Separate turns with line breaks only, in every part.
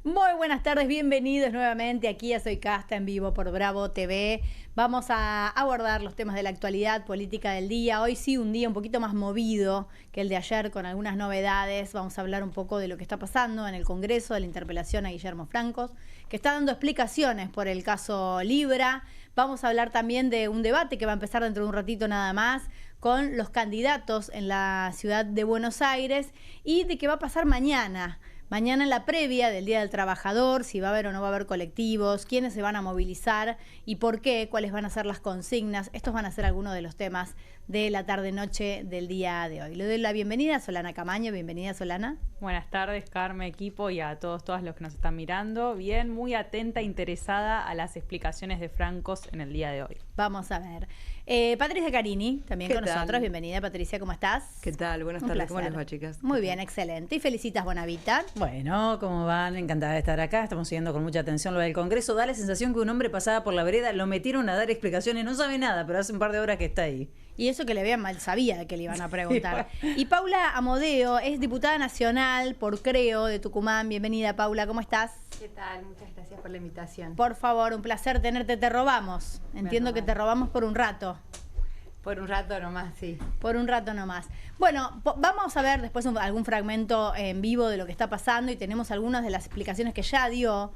Muy buenas tardes, bienvenidos nuevamente aquí a Soy Casta en vivo por Bravo TV. Vamos a abordar los temas de la actualidad política del día. Hoy sí, un día un poquito más movido que el de ayer con algunas novedades. Vamos a hablar un poco de lo que está pasando en el Congreso, de la interpelación a Guillermo Francos, que está dando explicaciones por el caso Libra. Vamos a hablar también de un debate que va a empezar dentro de un ratito nada más con los candidatos en la ciudad de Buenos Aires y de qué va a pasar mañana. Mañana en la previa del Día del Trabajador, si va a haber o no va a haber colectivos, quiénes se van a movilizar y por qué, cuáles van a ser las consignas. Estos van a ser algunos de los temas de la tarde-noche del día de hoy. Le doy la bienvenida a Solana Camaño. Bienvenida, Solana.
Buenas tardes, Carmen, equipo, y a todas los que nos están mirando. Bien, muy atenta, interesada a las explicaciones de Francos en el día de hoy.
Vamos a ver. Patricia Carini, también con nosotros. Bienvenida, Patricia, ¿cómo estás?
¿Qué tal? Buenas tardes, ¿cómo les va, chicas?
Muy bien, excelente. Y Felicitas Bonavita.
Bueno, ¿cómo van? Encantada de estar acá. Estamos siguiendo con mucha atención lo del Congreso. Da la sensación que un hombre pasaba por la vereda, lo metieron a dar explicaciones, no sabe nada, pero hace un par de horas que está ahí.
Y eso que le habían mal, sabía que le iban a preguntar. Y Paula Amodeo es diputada nacional por Creo de Tucumán. Bienvenida, Paula, ¿cómo estás?
¿Qué tal? Muchas gracias por la invitación.
Por favor, un placer tenerte. Te robamos. Entiendo que te robamos por un rato.
Por un rato nomás, sí.
Por un rato nomás. Bueno, vamos a ver después algún fragmento en vivo de lo que está pasando y tenemos algunas de las explicaciones que ya dio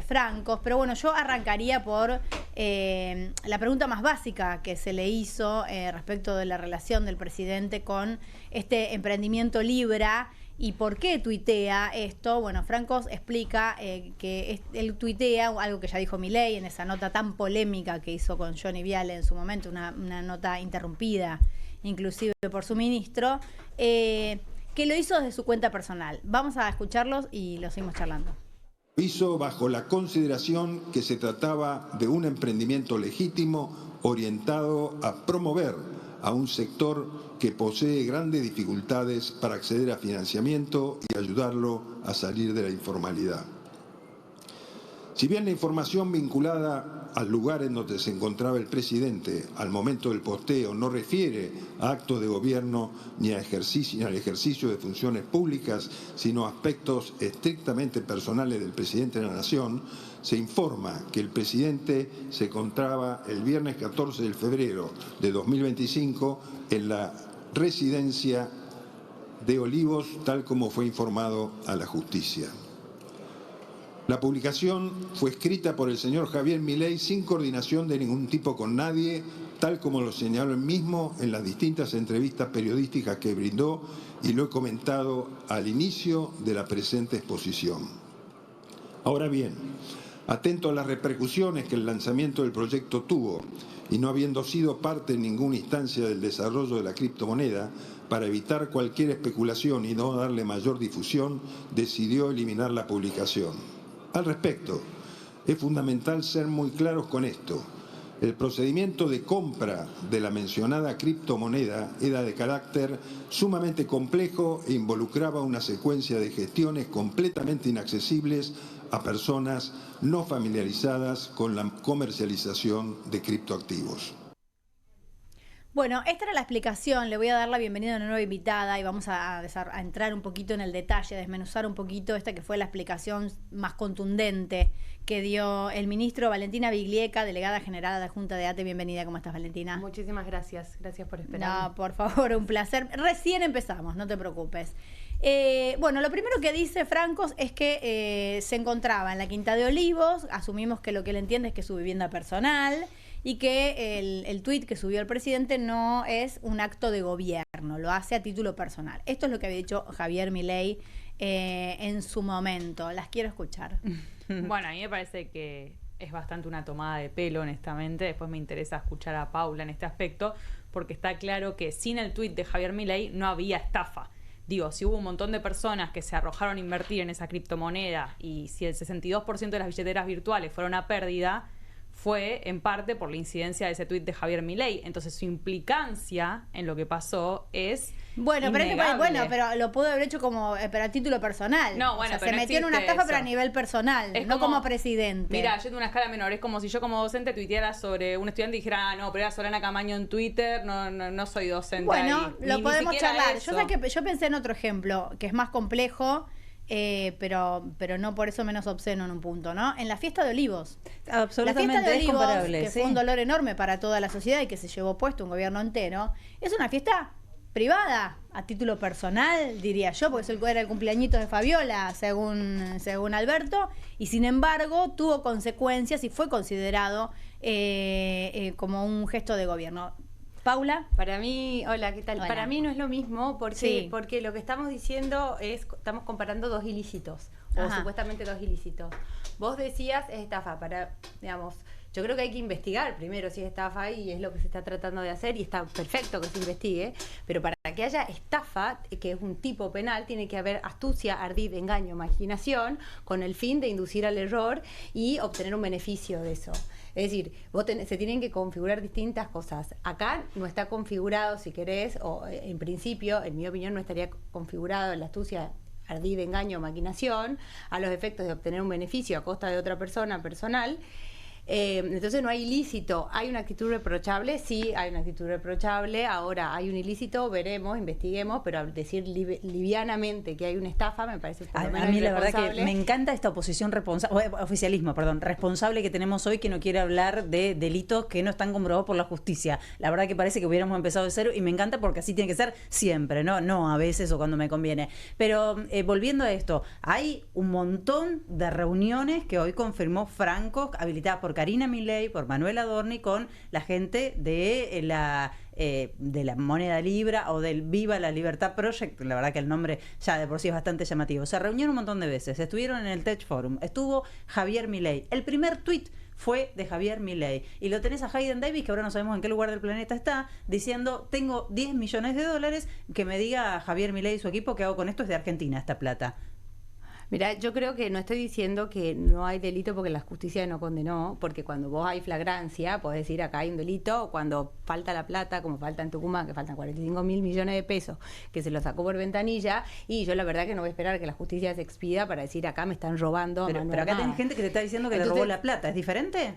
Francos. Pero bueno, yo arrancaría por la pregunta más básica que se le hizo respecto de la relación del presidente con este emprendimiento Libra. ¿Y por qué tuitea esto? Bueno, Francos explica que él tuitea algo que ya dijo Milei en esa nota tan polémica que hizo con Johnny Viale en su momento, una nota interrumpida inclusive por su ministro, que lo hizo desde su cuenta personal. Vamos a escucharlos y lo seguimos charlando.
Hizo bajo la consideración que se trataba de un emprendimiento legítimo orientado a promover a un sector que posee grandes dificultades para acceder a financiamiento y ayudarlo a salir de la informalidad. Si bien la información vinculada al lugar en donde se encontraba el presidente al momento del posteo no refiere a actos de gobierno ni al ejercicio de funciones públicas, sino a aspectos estrictamente personales del presidente de la Nación, se informa que el presidente se encontraba el viernes 14 de febrero de 2025 en la residencia de Olivos, tal como fue informado a la justicia. La publicación fue escrita por el señor Javier Milei sin coordinación de ningún tipo con nadie, tal como lo señaló él mismo en las distintas entrevistas periodísticas que brindó y lo he comentado al inicio de la presente exposición. Ahora bien, atento a las repercusiones que el lanzamiento del proyecto tuvo y no habiendo sido parte en ninguna instancia del desarrollo de la criptomoneda, para evitar cualquier especulación y no darle mayor difusión, decidió eliminar la publicación. Al respecto, es fundamental ser muy claros con esto. El procedimiento de compra de la mencionada criptomoneda era de carácter sumamente complejo e involucraba una secuencia de gestiones completamente inaccesibles a personas no familiarizadas con la comercialización de criptoactivos.
Bueno, esta era la explicación. Le voy a dar la bienvenida a una nueva invitada y vamos a entrar un poquito en el detalle, a desmenuzar un poquito esta que fue la explicación más contundente que dio el ministro. Valentina Biglieca, delegada general de la Junta de ATE. Bienvenida, ¿cómo estás, Valentina?
Muchísimas gracias, gracias por esperar.
No, por favor, un placer. Recién empezamos, no te preocupes. Bueno, lo primero que dice Francos es que se encontraba en la Quinta de Olivos. Asumimos que lo que él entiende es que es su vivienda personal y que el tuit que subió el presidente no es un acto de gobierno, lo hace a título personal. Esto es lo que había dicho Javier Milei en su momento. Las quiero escuchar.
Bueno, a mí me parece que es bastante una tomada de pelo, honestamente. Después me interesa escuchar a Paula en este aspecto, porque está claro que sin el tuit de Javier Milei no había estafa. Digo, si hubo un montón de personas que se arrojaron a invertir en esa criptomoneda y si el 62% de las billeteras virtuales fueron a pérdida, fue en parte por la incidencia de ese tuit de Javier Milei. Entonces su implicancia en lo que pasó es
bueno, pero lo pudo haber hecho como pero a título personal.
No, bueno,
o sea,
pero
se
no
metió en una estafa
eso.
Pero a nivel personal,
es
no como presidente.
Mira, yendo a una escala menor, es como si yo como docente tuiteara sobre un estudiante y dijera, no, pero era Solana Camaño en Twitter, no soy docente.
Bueno,
ahí.
lo podemos charlar.
Eso.
Yo pensé en otro ejemplo que es más complejo pero no por eso menos obsceno en un punto, ¿no? En la fiesta de Olivos.
Absolutamente,
la fiesta de
es
Olivos,
comparable,
que fue un dolor enorme para toda la sociedad y que se llevó puesto un gobierno entero, es una fiesta privada, a título personal, diría yo, porque era el cumpleañito de Fabiola, según Alberto, y sin embargo tuvo consecuencias y fue considerado como un gesto de gobierno. Paula.
Para mí, hola, ¿qué tal?
Hola.
Para mí no es lo mismo porque,
Sí.
porque lo que estamos diciendo es, estamos comparando dos ilícitos, o
Ajá.
supuestamente dos ilícitos. Vos decías es estafa, digamos, yo creo que hay que investigar primero si es estafa y es lo que se está tratando de hacer y está perfecto que se investigue, pero para que haya estafa, que es un tipo penal, tiene que haber astucia, ardid, engaño, imaginación, con el fin de inducir al error y obtener un beneficio de eso. Es decir, se tienen que configurar distintas cosas. Acá no está configurado, si querés, o en principio, en mi opinión, no estaría configurado la astucia, ardid, engaño, maquinación, a los efectos de obtener un beneficio a costa de otra persona personal. Entonces no hay ilícito. ¿Hay una actitud reprochable? Sí, hay una actitud reprochable. Ahora hay un ilícito, veremos, investiguemos, pero al decir livianamente que hay una estafa me parece por lo menos
A mí la verdad que
irresponsable.
me encanta esta oposición responsable que tenemos hoy, que no quiere hablar de delitos que no están comprobados por la justicia. La verdad que parece que hubiéramos empezado de cero y me encanta porque así tiene que ser siempre, no a veces o cuando me conviene. Pero volviendo a esto, hay un montón de reuniones que hoy confirmó Franco, habilitadas por Karina Milei, por Manuel Adorni, con la gente de la moneda libra o del Viva la Libertad Project. La verdad que el nombre ya de por sí es bastante llamativo. Se reunieron un montón de veces, estuvieron en el Tech Forum, estuvo Javier Milei. El primer tuit fue de Javier Milei y lo tenés a Hayden Davis, que ahora no sabemos en qué lugar del planeta está, diciendo: tengo 10 millones de dólares, que me diga Javier Milei y su equipo qué hago con esto, es de Argentina esta plata.
Mira, yo creo que no estoy diciendo que no hay delito porque la justicia no condenó, porque cuando vos hay flagrancia, podés decir acá hay un delito, cuando falta la plata, como falta en Tucumán, que faltan 45.000 millones de pesos, que se lo sacó por ventanilla, y yo la verdad que no voy a esperar que la justicia se expida para decir acá me están robando.
Pero acá tenés gente que te está diciendo que
Entonces,
le robó la plata, ¿es diferente?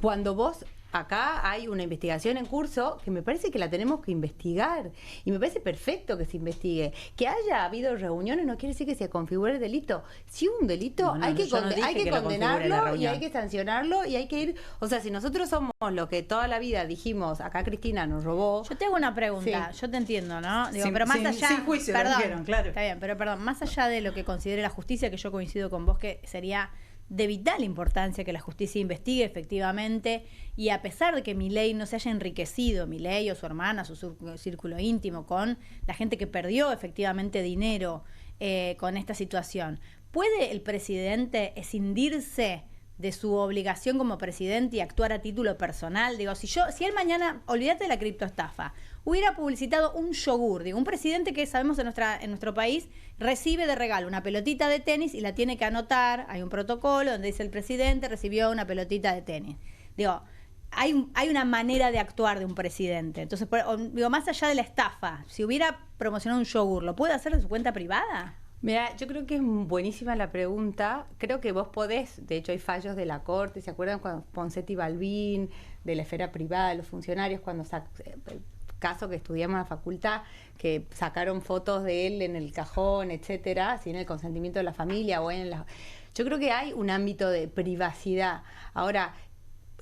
Cuando vos, acá hay una investigación en curso que me parece que la tenemos que investigar y me parece perfecto que se investigue. Que haya habido reuniones no quiere decir que se configure el delito. Si hubo un delito hay que condenarlo y hay que sancionarlo y hay que ir, o sea, si nosotros somos lo que toda la vida dijimos, acá Cristina nos robó.
Yo te hago una pregunta, yo te entiendo, ¿no? Digo,
Sin-
pero más
sin-
allá,
sin juicio, lo
perdón,
dijeron, claro.
está bien, pero perdón, más allá de lo que considere la justicia, que yo coincido con vos que sería de vital importancia que la justicia investigue efectivamente, y a pesar de que Milei no se haya enriquecido, Milei o su hermana, su círculo íntimo, con la gente que perdió efectivamente dinero con esta situación, ¿puede el presidente escindirse de su obligación como presidente y actuar a título personal? Digo, si él mañana, olvídate de la criptoestafa, hubiera publicitado un yogur, digo, un presidente que sabemos en nuestro país recibe de regalo una pelotita de tenis y la tiene que anotar, hay un protocolo donde dice el presidente recibió una pelotita de tenis. Digo, hay una manera de actuar de un presidente. Entonces, digo, más allá de la estafa, si hubiera promocionado un yogur, ¿lo puede hacer de su cuenta privada?
Mira, yo creo que es buenísima la pregunta. Creo que vos podés, de hecho hay fallos de la Corte, ¿se acuerdan cuando Ponseti Balbín, de la esfera privada, de los funcionarios, cuando el caso que estudiamos en la facultad, que sacaron fotos de él en el cajón, etcétera, sin el consentimiento de la familia o en la... Yo creo que hay un ámbito de privacidad. Ahora,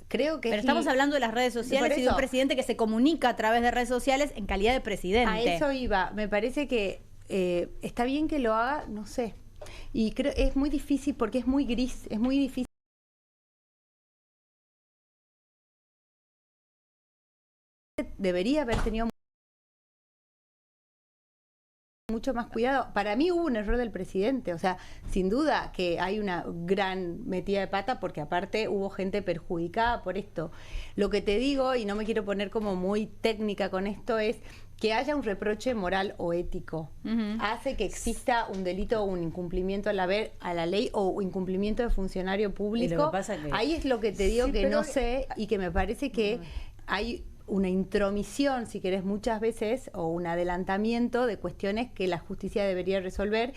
creo que
pero estamos hablando de las redes sociales y de un presidente que se comunica a través de redes sociales en calidad de presidente.
A eso iba. Me parece que está bien que lo haga, no sé. Y creo es muy difícil porque es muy gris, es muy difícil. Debería haber tenido mucho más cuidado. Para mí hubo un error del presidente, o sea, sin duda que hay una gran metida de pata porque aparte hubo gente perjudicada por esto. Lo que te digo, y no me quiero poner como muy técnica con esto, es que haya un reproche moral o ético. Hace que exista un delito o un incumplimiento a la ley o incumplimiento de funcionario público.
Y lo que pasa que...
Ahí es lo que te digo que no sé y que me parece que hay una intromisión, si querés, muchas veces, o un adelantamiento de cuestiones que la justicia debería resolver.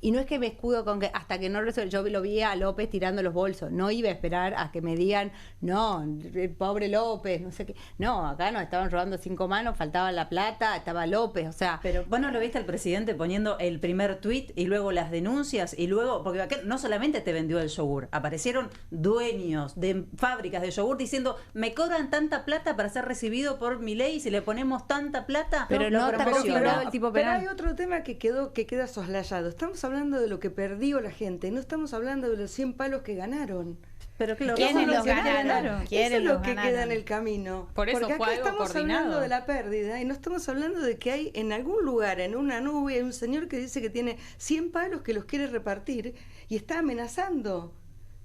Y no es que me escudo con que hasta que no resuelva, yo lo vi a López tirando los bolsos, no iba a esperar a que me digan, no, el pobre López, no sé qué. No, acá nos estaban robando 5 manos, faltaba la plata, estaba López, o sea...
Pero vos no lo viste al presidente poniendo el primer tuit y luego las denuncias y luego, porque aquel no solamente te vendió el yogur, aparecieron dueños de fábricas de yogur diciendo, me cobran tanta plata para ser recibido por Milei, si le ponemos tanta plata,
Pero
lo
no está
promociona.
configurado el tipo
Pero
penal.
hay otro tema que queda soslayado. Estamos hablando de lo que perdió la gente, no estamos hablando de los 100 palos que ganaron.
Pero que lo
¿Quiénes
vamos a
los
mencionar.
ganaron?
Eso
¿Quiénes
es lo
los
que
ganaron?
queda en el camino.
Por eso
Porque
fue
acá
algo
estamos
coordinado.
hablando de la pérdida y no estamos hablando de que hay en algún lugar, en una nube, hay un señor que dice que tiene 100 palos que los quiere repartir y está amenazando.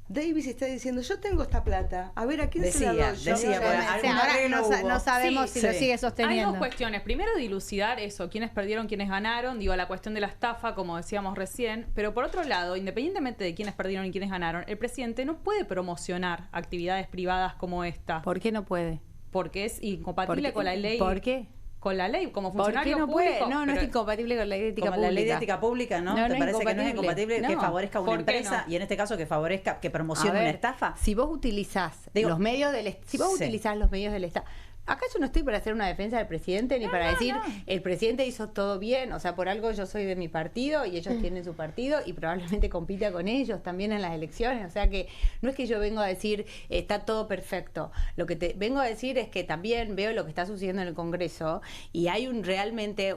Davis está diciendo, yo tengo esta plata, a ver a quién se la doy.
Decía,
Sí,
porque
ahora
algún arreglo hubo.
no sabemos
Sí,
si lo
sí.
sigue
Hay
sosteniendo.
dos cuestiones. Primero, dilucidar eso, quiénes perdieron, quiénes ganaron, digo, la cuestión de la estafa, como decíamos recién. Pero por otro lado, independientemente de quiénes perdieron y quiénes ganaron, el presidente no puede promocionar actividades privadas como esta,
¿Por qué no puede?
porque es incompatible con la ley.
¿Por qué?
Con la ley, como
¿Por
funcionario
qué no
público.
puede? No, no
pero-
es incompatible con la ley de ética
Como
pública.
la ley de ética pública, ¿no?
No,
¿Te
no es
parece que no es
incompatible.
incompatible que
No.
favorezca a una
¿Por qué
empresa
no?
y en este caso que favorezca, que
A
promocione
ver,
una estafa?
Si vos utilizás
Digo,
los medios del si vos
sí.
utilizás los medios del Estado. Acá yo no estoy para hacer una defensa del presidente ni para decir el presidente hizo todo bien, o sea, por algo yo soy de mi partido y ellos tienen su partido y probablemente compita con ellos también en las elecciones, o sea que no es que yo vengo a decir está todo perfecto, lo que te vengo a decir es que también veo lo que está sucediendo en el Congreso y hay realmente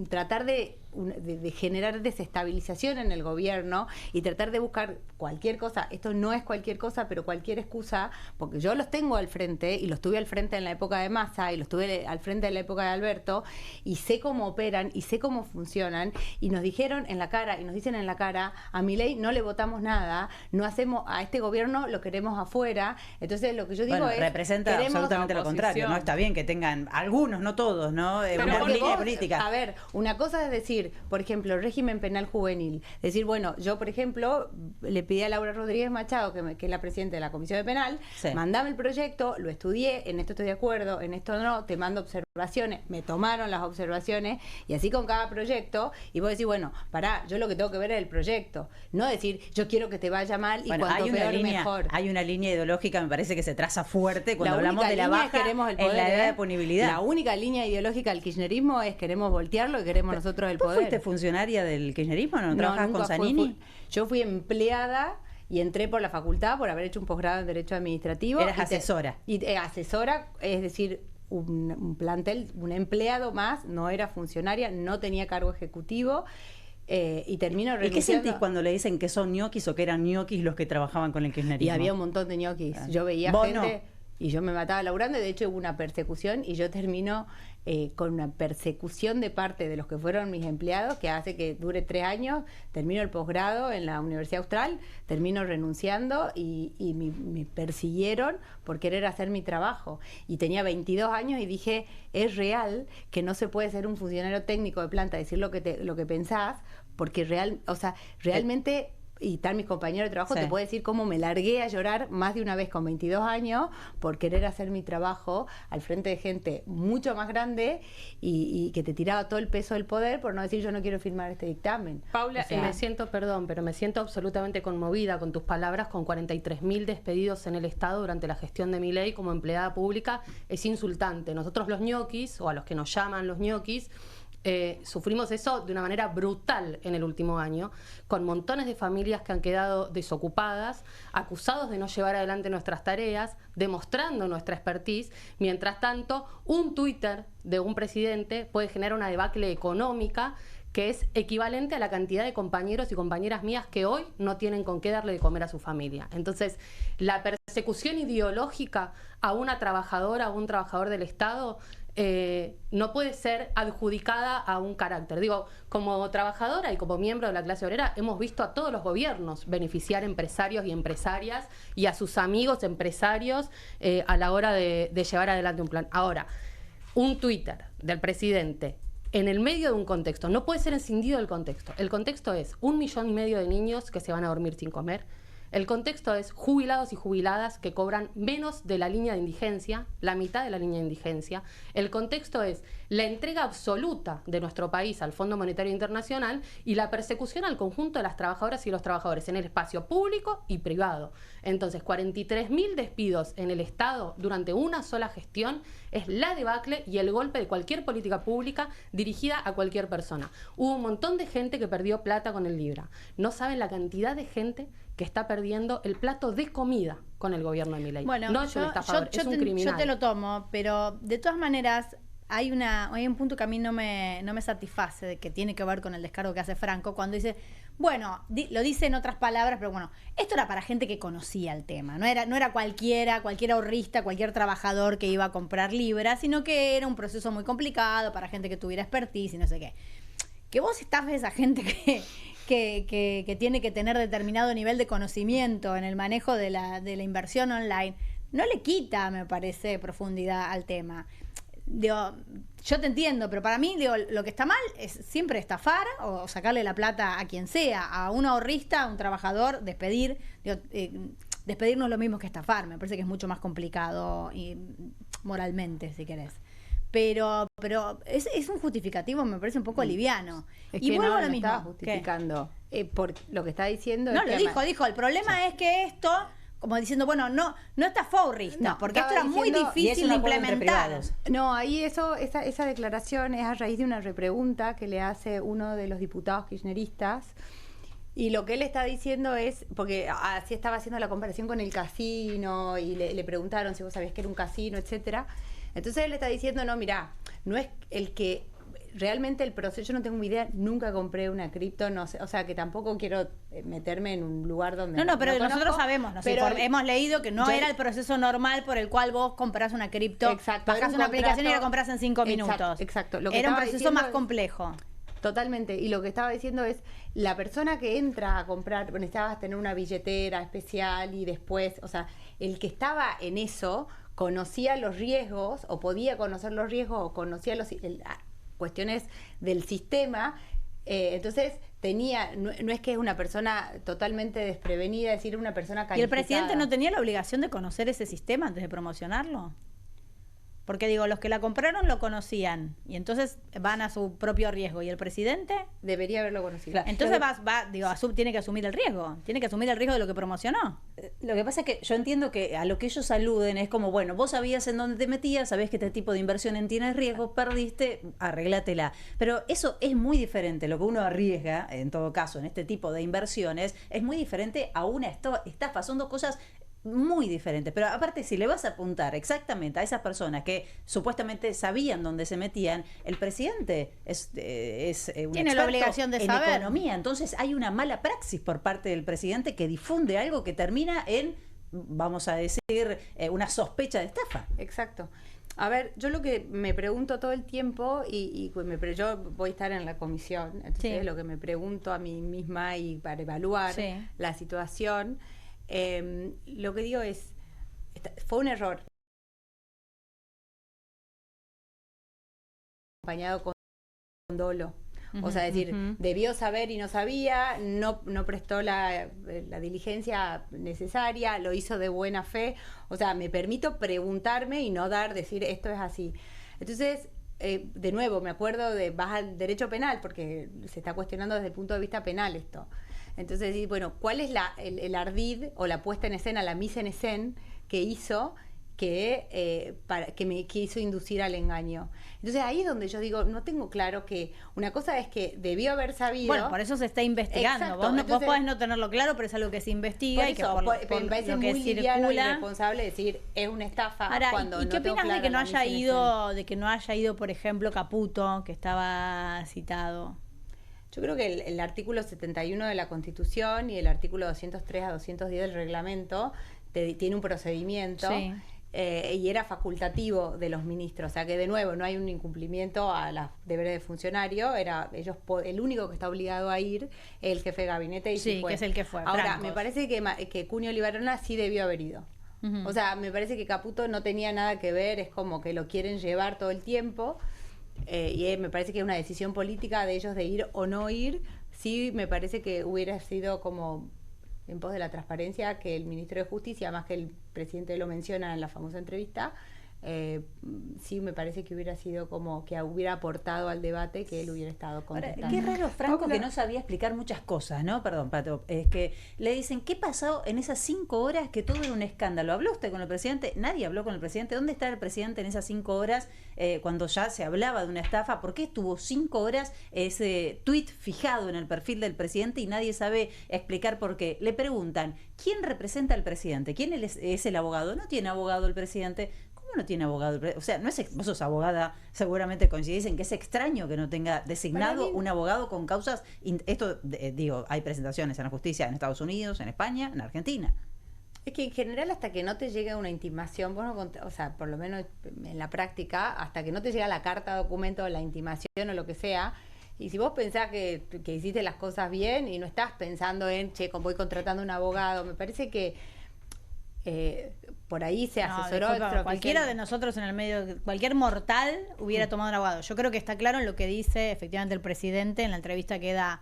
tratar de generar desestabilización en el gobierno y tratar de buscar cualquier cosa, esto no es cualquier cosa, pero cualquier excusa, porque yo los tengo al frente y los tuve al frente en la época de Massa y los tuve al frente en la época de Alberto y sé cómo operan y sé cómo funcionan y nos dijeron en la cara y nos dicen en la cara, a Milei no le votamos nada, no hacemos, a este gobierno lo queremos afuera, entonces lo que yo digo
Bueno,
es
representa
queremos
absolutamente lo
oposición.
contrario, ¿no? Está bien que tengan algunos, no todos, ¿no?
Pero
Una
porque
línea
vos,
política.
A ver, una cosa es decir, por ejemplo, el régimen penal juvenil. Decir, bueno, yo, por ejemplo, le pedí a Laura Rodríguez Machado, que es la presidenta de la Comisión de Penal,
Sí.
mandame el proyecto, lo estudié, en esto estoy de acuerdo, en esto no, te mando observaciones, me tomaron las observaciones, y así con cada proyecto, y vos decís, bueno, pará, yo lo que tengo que ver es el proyecto, no decir, yo quiero que te vaya mal y
Bueno,
cuanto
hay una
peor,
línea,
mejor.
hay una línea ideológica, me parece que se traza fuerte cuando
La
hablamos
única
de la
línea es
baja
queremos el
en
poder,
la edad
¿eh?
de punibilidad.
La única línea ideológica del kirchnerismo es queremos voltearlo y queremos nosotros el
¿Vos
poder.
fuiste funcionaria del kirchnerismo? ¿No trabajabas con
nunca
Zanini?
yo fui empleada y entré por la facultad por haber hecho un posgrado en Derecho Administrativo.
Eras
y
asesora.
Asesora, es decir, un plantel, un empleado más, no era funcionaria, no tenía cargo ejecutivo. Y termino
¿Y qué
renunciando.
sentís cuando le dicen que son ñoquis o que eran ñoquis los que trabajaban con el kirchnerismo?
Y había un montón de ñoquis.
Claro.
Yo veía
Vos
gente
no.
y yo me mataba laburando. Y de hecho hubo una persecución y yo termino con una persecución de parte de los que fueron mis empleados que hace que dure 3 años. Termino el posgrado en la Universidad Austral, termino renunciando y me persiguieron por querer hacer mi trabajo. Y tenía 22 años y dije, es real que no se puede ser un funcionario técnico de planta, decir lo que pensás, porque realmente, y están mis compañeros de trabajo,
Sí.
te puedo decir cómo me largué a llorar más de una vez con 22 años por querer hacer mi trabajo al frente de gente mucho más grande y que te tiraba todo el peso del poder por no decir yo no quiero firmar este dictamen.
Paula,
O sea,
Me siento, perdón, pero me siento absolutamente conmovida con tus palabras, con 43.000 despedidos en el Estado durante la gestión de Milei como empleada pública. Es insultante. Nosotros los ñoquis, o a los que nos llaman los ñoquis, sufrimos eso de una manera brutal en el último año, con montones de familias que han quedado desocupadas, acusados de no llevar adelante nuestras tareas, demostrando nuestra expertise. Mientras tanto, un Twitter de un presidente puede generar una debacle económica que es equivalente a la cantidad de compañeros y compañeras mías que hoy no tienen con qué darle de comer a su familia. Entonces, la persecución ideológica a una trabajadora, a un trabajador del Estado, no puede ser adjudicada a un carácter. Digo, como trabajadora y como miembro de la clase obrera, hemos visto a todos los gobiernos beneficiar empresarios y empresarias y a sus amigos empresarios a la hora de llevar adelante un plan. Ahora, un Twitter del presidente en el medio de un contexto no puede ser escindido del contexto. El contexto es 1,5 millones de niños que se van a dormir sin comer, El contexto es jubilados y jubiladas que cobran menos de la línea de indigencia, la mitad de la línea de indigencia. El contexto es la entrega absoluta de nuestro país al Fondo Monetario Internacional y la persecución al conjunto de las trabajadoras y los trabajadores en el espacio público y privado. Entonces, 43.000 despidos en el Estado durante una sola gestión es la debacle y el golpe de cualquier política pública dirigida a cualquier persona. Hubo un montón de gente que perdió plata con el Libra. No saben la cantidad de gente que está perdiendo el plato de comida con el gobierno de Milei.
Bueno,
no es un estafador, es un criminal.
yo te lo tomo, pero de todas maneras hay un punto que a mí no me satisface, de que tiene que ver con el descargo que hace Franco, cuando dice, bueno, lo dice en otras palabras, pero bueno, esto era para gente que conocía el tema, no era cualquier ahorrista, cualquier trabajador que iba a comprar libras, sino que era un proceso muy complicado para gente que tuviera expertise y no sé qué. Que vos estafes a gente que tiene que tener determinado nivel de conocimiento en el manejo de la inversión online, no le quita, me parece, profundidad al tema. Digo, yo te entiendo, pero para mí lo que está mal es siempre estafar o sacarle la plata a quien sea, a un ahorrista, a un trabajador, despedir. Despedir no es lo mismo que estafar, me parece que es mucho más complicado y moralmente, si querés. Pero es un justificativo, me parece un poco liviano.
Es
Y
que
vuelvo
no
a lo
lo
mismo.
estaba justificando. Por lo que está diciendo.
No,
es
lo
que
dijo. El problema es que esto, como diciendo, bueno, no estafó a ahorristas,
No,
porque esto era
estaba
muy
diciendo-
y es
difícil
un
de
acuerdo entre
implementar.
privados.
No, ahí esa declaración es a raíz de una repregunta que le hace uno de los diputados kirchneristas. Y lo que él está diciendo es, porque así estaba haciendo la comparación con el casino y le preguntaron si vos sabías que era un casino, etcétera. Entonces él está diciendo, no, mirá, no es el que realmente el proceso, yo no tengo idea, nunca compré una cripto, no sé, o sea que tampoco quiero meterme en un lugar donde
No, pero nosotros
conozco,
sabemos,
pero
hemos leído que no
yo-
era el proceso normal por el cual vos comprás una cripto,
Exacto, era
bajás
un
una aplicación y la
contrato-
compras en 5
Exacto,
minutos.
exacto. Lo que
Era un
estaba
proceso
diciendo
más
es-
complejo.
Totalmente, y lo que estaba diciendo es, la persona que entra a comprar, necesitabas tener una billetera especial y después, o sea, el que estaba en eso conocía los riesgos, o podía conocer los riesgos, o conocía cuestiones del sistema, entonces no es que es una persona totalmente desprevenida, es decir, una persona
¿Y el
calificada.
presidente no tenía la obligación de conocer ese sistema antes de promocionarlo? Porque digo, los que la compraron lo conocían y entonces van a su propio riesgo. ¿Y el presidente?
Debería haberlo conocido.
Claro.
Entonces tiene que asumir el riesgo. Tiene que asumir el riesgo de lo que promocionó.
Lo que pasa es que yo entiendo que a lo que ellos aluden es como, bueno, vos sabías en dónde te metías, sabés que este tipo de inversión tienes riesgo, perdiste, arreglátela. Pero eso es muy diferente. Lo que uno arriesga, en todo caso, en este tipo de inversiones, es muy diferente a una estafa. Son dos cosas muy diferentes. Pero aparte, si le vas a apuntar exactamente a esas personas que supuestamente sabían dónde se metían, el presidente es un
Tiene la
experto
obligación de
en
saber.
economía. Entonces hay una mala praxis por parte del presidente que difunde algo que termina en, vamos a decir, una sospecha de estafa.
Exacto. A ver, yo lo que me pregunto todo el tiempo, yo voy a estar en la comisión, entonces
Sí.
lo que me pregunto a mí misma y para evaluar
Sí.
la situación, lo que digo es, fue un error acompañado con dolo. O sea, decir, debió saber y no sabía, no prestó la diligencia necesaria, lo hizo de buena fe. O sea, me permito preguntarme y no decir esto es así. Entonces, de nuevo, me acuerdo vas al derecho penal, porque se está cuestionando desde el punto de vista penal esto. Entonces, decir, bueno, ¿cuál es el ardid o la puesta en escena, la mise en escena que hizo que me quiso inducir al engaño? Entonces ahí es donde yo digo, no tengo claro que una cosa es que debió haber sabido.
Bueno, por eso se está investigando.
Exacto,
Vos
entonces-
podés no tenerlo claro, pero es algo que se investiga
Por
y que
eso,
por
me parece
lo que
muy liviano y
circula.
irresponsable decir es una estafa
Ahora,
cuando
¿y
no
qué
tengo
opinas de
clara
que no
la
haya
mise en
ido, por ejemplo, Caputo, que estaba citado?
Yo creo que el artículo 71 de la Constitución y el artículo 203 a 210 del reglamento tiene un procedimiento.
Sí.
Y era facultativo de los ministros, o sea que de nuevo no hay un incumplimiento a los deberes de funcionario, el único que está obligado a ir es el jefe de gabinete y
Sí,
sí fue.
que es el que fue,
Ahora,
Francos.
me parece que Cunio Libarona sí debió haber ido.
Ujú.
O sea, me parece que Caputo no tenía nada que ver, es como que lo quieren llevar todo el tiempo, me parece que es una decisión política de ellos de ir o no ir. Sí, me parece que hubiera sido como en pos de la transparencia, que el ministro de Justicia, más que el presidente lo menciona en la famosa entrevista, sí me parece que hubiera sido como que hubiera aportado al debate que él hubiera estado
Ahora,
contestando.
qué raro Franco que no sabía explicar muchas cosas, ¿no? Perdón, Pato, es que le dicen, ¿qué pasó en esas 5 horas que todo era un escándalo? ¿Habló usted con el presidente? Nadie habló con el presidente. ¿Dónde está el presidente en esas 5 horas cuando ya se hablaba de una estafa? ¿Por qué estuvo 5 horas ese tuit fijado en el perfil del presidente y nadie sabe explicar por qué? Le preguntan, ¿quién representa al presidente? ¿Quién es el abogado? No tiene abogado el presidente. ¿Cómo no tiene abogado? O sea, no es, vos sos abogada, seguramente coincidís en que es extraño que no tenga designado un abogado con causas. Esto, digo, hay presentaciones en la justicia en Estados Unidos, en España, en Argentina.
Es que en general hasta que no te llegue una intimación, vos no o sea, por lo menos en la práctica, hasta que no te llega la carta, documento, la intimación o lo que sea, y si vos pensás que hiciste las cosas bien y no estás pensando en, che, voy contratando un abogado, me parece que por ahí se asesoró.
Disculpa, cualquiera de nosotros en el medio, cualquier mortal hubiera tomado un abogado. Yo creo que está claro en lo que dice efectivamente el presidente en la entrevista que da,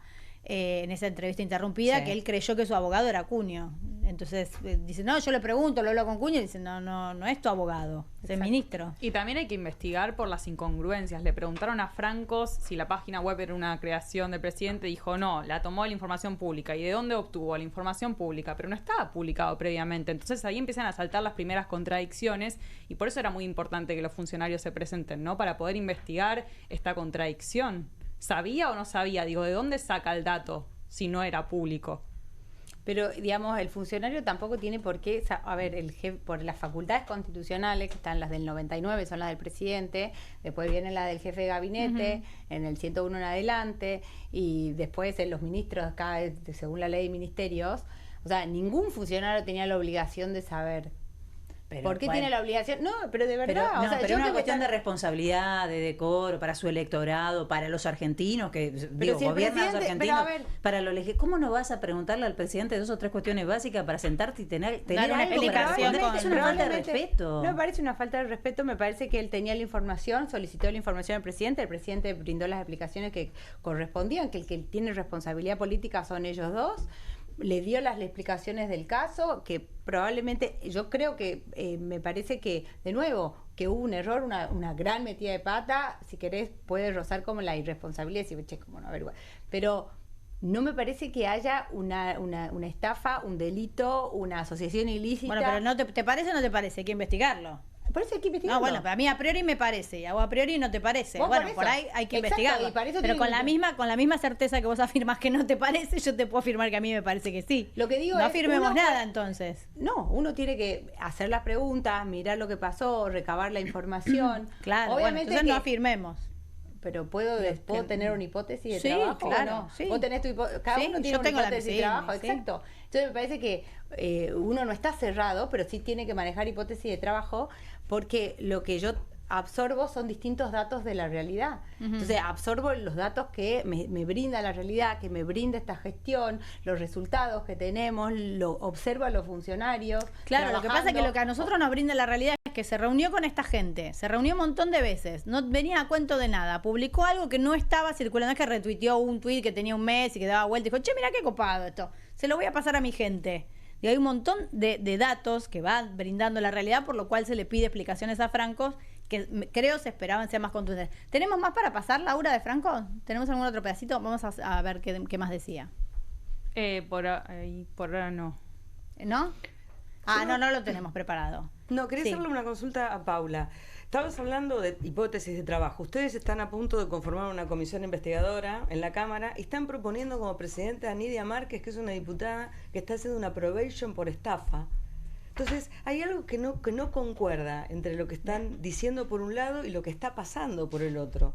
en esa entrevista interrumpida,
sí,
que él creyó que su abogado era Acuño. Entonces dice, no, yo le pregunto, lo hablo con Acuño, y dice, no es tu abogado, es el ministro.
Y también hay que investigar por las incongruencias. Le preguntaron a Francos si la página web era una creación del presidente, dijo no, la tomó de la información pública. ¿Y de dónde obtuvo la información pública? Pero no estaba publicado previamente. Entonces ahí empiezan a saltar las primeras contradicciones y por eso era muy importante que los funcionarios se presenten, ¿no? Para poder investigar esta contradicción. ¿Sabía o no sabía? Digo, ¿de dónde saca el dato si no era público?
Pero, digamos, el funcionario tampoco tiene por qué, a ver, el jefe, por las facultades constitucionales, que están las del 99, son las del presidente, después vienen las del jefe de gabinete, en el 101 en adelante, y después en los ministros, acá, según la ley de ministerios, o sea, ningún funcionario tenía la obligación de saber.
Pero,
¿por qué
bueno,
tiene la obligación? No, pero de verdad.
Pero,
o sea,
pero
yo
una
creo que
cuestión de responsabilidad, de decoro, para su electorado, para los argentinos, que digo,
si el
gobiernan los
presidente-
argentinos,
pero a ver.
para los ¿cómo no vas a preguntarle al presidente 2 o 3 cuestiones básicas para sentarte y tener
Dar una
algo para
explicación
responder?
con-
Es una falta de
Probablemente-
respeto.
No me parece una falta de respeto, me parece que él tenía la información, solicitó la información al presidente, el presidente brindó las explicaciones que correspondían, que el que tiene responsabilidad política son ellos dos, le dio las explicaciones del caso, que probablemente, yo creo que, me parece que, de nuevo, que hubo un error, una gran metida de pata, si querés puede rozar como la irresponsabilidad y decir, che, como no averiguar, pero no me parece que haya una estafa, un delito, una asociación ilícita.
Bueno, pero no te parece o no te parece, hay que investigarlo.
Por eso hay que investigarlo.
No, bueno, para mí a priori me parece, y a vos a priori no te parece.
Vos
Bueno,
por
por
eso.
ahí hay que
Exacto,
investigarlo.
y para eso
Pero
tiene
con la misma certeza que vos afirmás que no te parece, yo te puedo afirmar que a mí me parece que sí.
Lo que digo
no
es,
afirmemos
uno-
nada entonces.
No, uno tiene que hacer las preguntas, mirar lo que pasó, recabar la información.
Claro, bueno,
Obviamente
entonces no
que-
afirmemos.
Pero puedo tener una hipótesis de
Sí,
trabajo.
claro,
¿o no?
sí.
Vos tenés cada
Sí,
uno tiene
yo
una
tengo la
hipótesis de
sí,
trabajo,
sí.
exacto. Entonces me parece que uno no está cerrado, pero sí tiene que manejar hipótesis de trabajo, porque lo que yo absorbo son distintos datos de la realidad. Entonces absorbo los datos que me brinda la realidad, que me brinda esta gestión, los resultados que tenemos, lo observo a los funcionarios.
Claro, lo que pasa es que
trabajando.
lo que a nosotros nos brinda la realidad es que se reunió con esta gente, se reunió un montón de veces, no venía a cuento de nada, publicó algo que no estaba circulando, es que retuiteó un tuit que tenía un mes y que daba vuelta y dijo, che, mira qué copado esto, se lo voy a pasar a mi gente. Y hay un montón de datos que van brindando la realidad, por lo cual se le pide explicaciones a Francos, que creo se esperaban ser más contundentes. ¿Tenemos más para pasar, Laura, de Franco? ¿Tenemos algún otro pedacito? Vamos a ver qué más decía.
Por ahora no.
¿No? Ah, no lo tenemos preparado.
No, quería
Sí.
hacerle una consulta a Paula. Estabas hablando de hipótesis de trabajo. Ustedes están a punto de conformar una comisión investigadora en la Cámara y están proponiendo como presidenta a Nidia Márquez, que es una diputada que está haciendo una probation por estafa. Entonces, hay algo que no concuerda entre lo que están diciendo por un lado y lo que está pasando por el otro.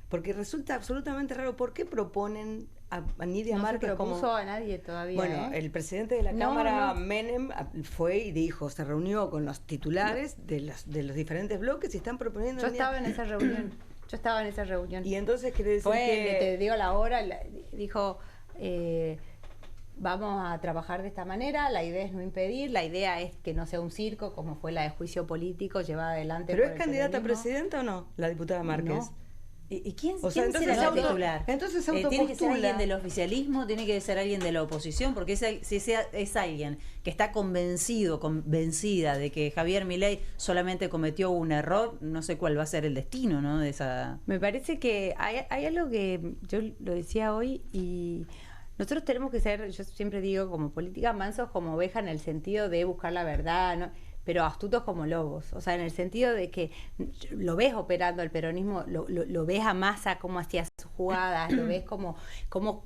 Porque resulta absolutamente raro. ¿Por qué proponen a Nidia
No se
Márquez
propuso
como...
a nadie todavía.
Bueno, el presidente de la
No,
Cámara,
no.
Menem, fue y dijo, se reunió con los titulares de los diferentes bloques y están proponiendo...
Yo estaba en esa reunión.
Y entonces quiere decir
Fue,
que...
te digo la hora, dijo, vamos a trabajar de esta manera, la idea es no impedir, la idea es que no sea un circo como fue la de juicio político llevada adelante
¿Pero
por
es
el
candidata a
peronismo.
presidenta o no, la diputada Márquez?
¿Y quién,
O sea,
quién
entonces
será el
auto-
titular?
entonces
¿Tiene que ser
autopostula.
alguien del oficialismo? ¿Tiene que ser alguien de la oposición? Porque si es alguien que está convencida de que Javier Milei solamente cometió un error, no sé cuál va a ser el destino, ¿no? De esa...
Me parece que hay algo que yo lo decía hoy y nosotros tenemos que ser, yo siempre digo, como política mansos como oveja en el sentido de buscar la verdad, ¿no? Pero astutos como lobos, o sea, en el sentido de que lo ves operando el peronismo, lo ves a Massa cómo hacía sus jugadas, lo ves cómo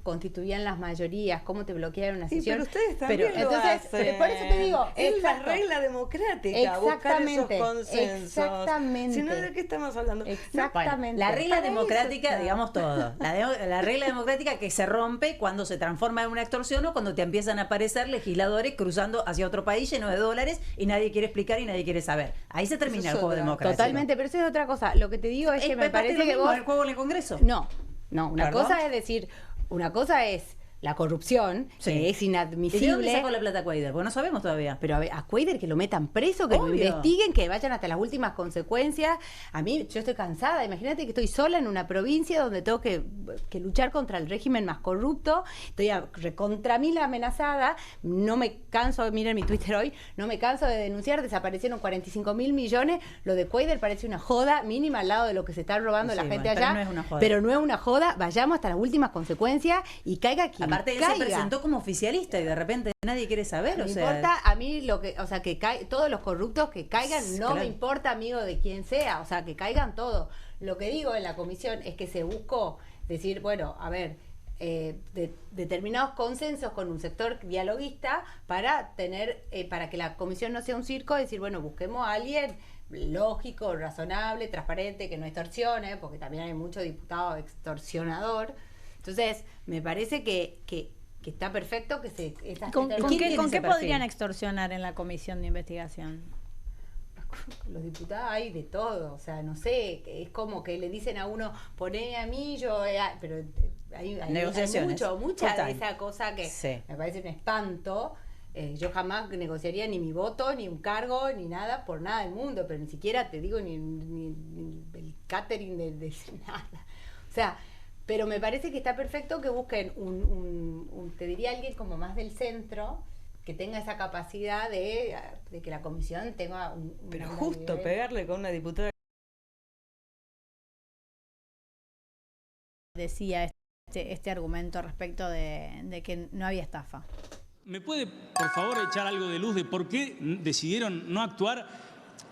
constituían las mayorías, cómo te bloqueaban una
Sí,
sesión.
pero ustedes también lo
entonces,
hacen.
por eso te digo,
es la
exacto.
regla democrática, buscar esos
Exactamente,
consensos.
exactamente.
Si no, ¿de qué estamos hablando?
Exactamente.
La regla
Para eso
democrática,
está.
digamos todo. La regla democrática que se rompe cuando se transforma en una extorsión o cuando te empiezan a aparecer legisladores cruzando hacia otro país lleno de dólares y nadie quiere explicar y nadie quiere saber. Ahí se termina
Eso
el
es
juego
otra.
democrático.
Totalmente, pero eso es otra cosa. Lo que te digo es que me
parte
parece
lo
que
mismo
vos...
el juego en el Congreso.
No, una
¿Perdón?
cosa es decir, una cosa es la corrupción,
Sí.
que es
¿Y de dónde
inadmisible.
sacó la plata Cuader? Porque no sabemos todavía.
Pero a Cuader que lo metan preso, que lo
Obvio.
investiguen, que vayan hasta las últimas consecuencias. A mí, yo estoy cansada. Imagínate que estoy sola en una provincia donde tengo que luchar contra el régimen más corrupto. Estoy contra mil amenazada. No me canso, miren mi Twitter hoy, no me canso de denunciar. Desaparecieron 45.000 millones. Lo de Cuader parece una joda mínima al lado de lo que se está robando
Sí,
la gente
bueno, pero
allá.
no es una joda.
Pero no es una joda. Vayamos hasta las últimas consecuencias y caiga quien
Aparte él
caiga.
se presentó como oficialista y de repente nadie quiere saber.
No
o
me
sea,
importa a mí lo que, o sea, que todos los corruptos que caigan, no
Claro.
me importa, amigo, de quién sea, o sea, que caigan todos. Lo que digo en la comisión es que se buscó decir, bueno, a ver, determinados consensos con un sector dialoguista para tener, para que la comisión no sea un circo, decir, bueno, busquemos a alguien lógico, razonable, transparente, que no extorsione, porque también hay mucho diputado extorsionador. Entonces, me parece que está perfecto que se...
¿Con
¿quién
qué,
tiene
con
ese
qué
perfil?
podrían extorsionar en la comisión de investigación?
Los diputados hay de todo, o sea, no sé, es como que le dicen a uno, poneme a mí, yo, pero hay
Negociaciones.
mucha
Total.
de esa cosa que
Sí.
me parece un espanto. Yo jamás negociaría ni mi voto, ni un cargo, ni nada, por nada del mundo, pero ni siquiera te digo ni el catering de nada. O sea, pero me parece que está perfecto que busquen te diría alguien como más del centro, que tenga esa capacidad de que la comisión tenga un
Pero
gran
justo
nivel.
pegarle con una diputada.
Decía este argumento respecto de que no había estafa.
¿Me puede, por favor, echar algo de luz de por qué decidieron no actuar?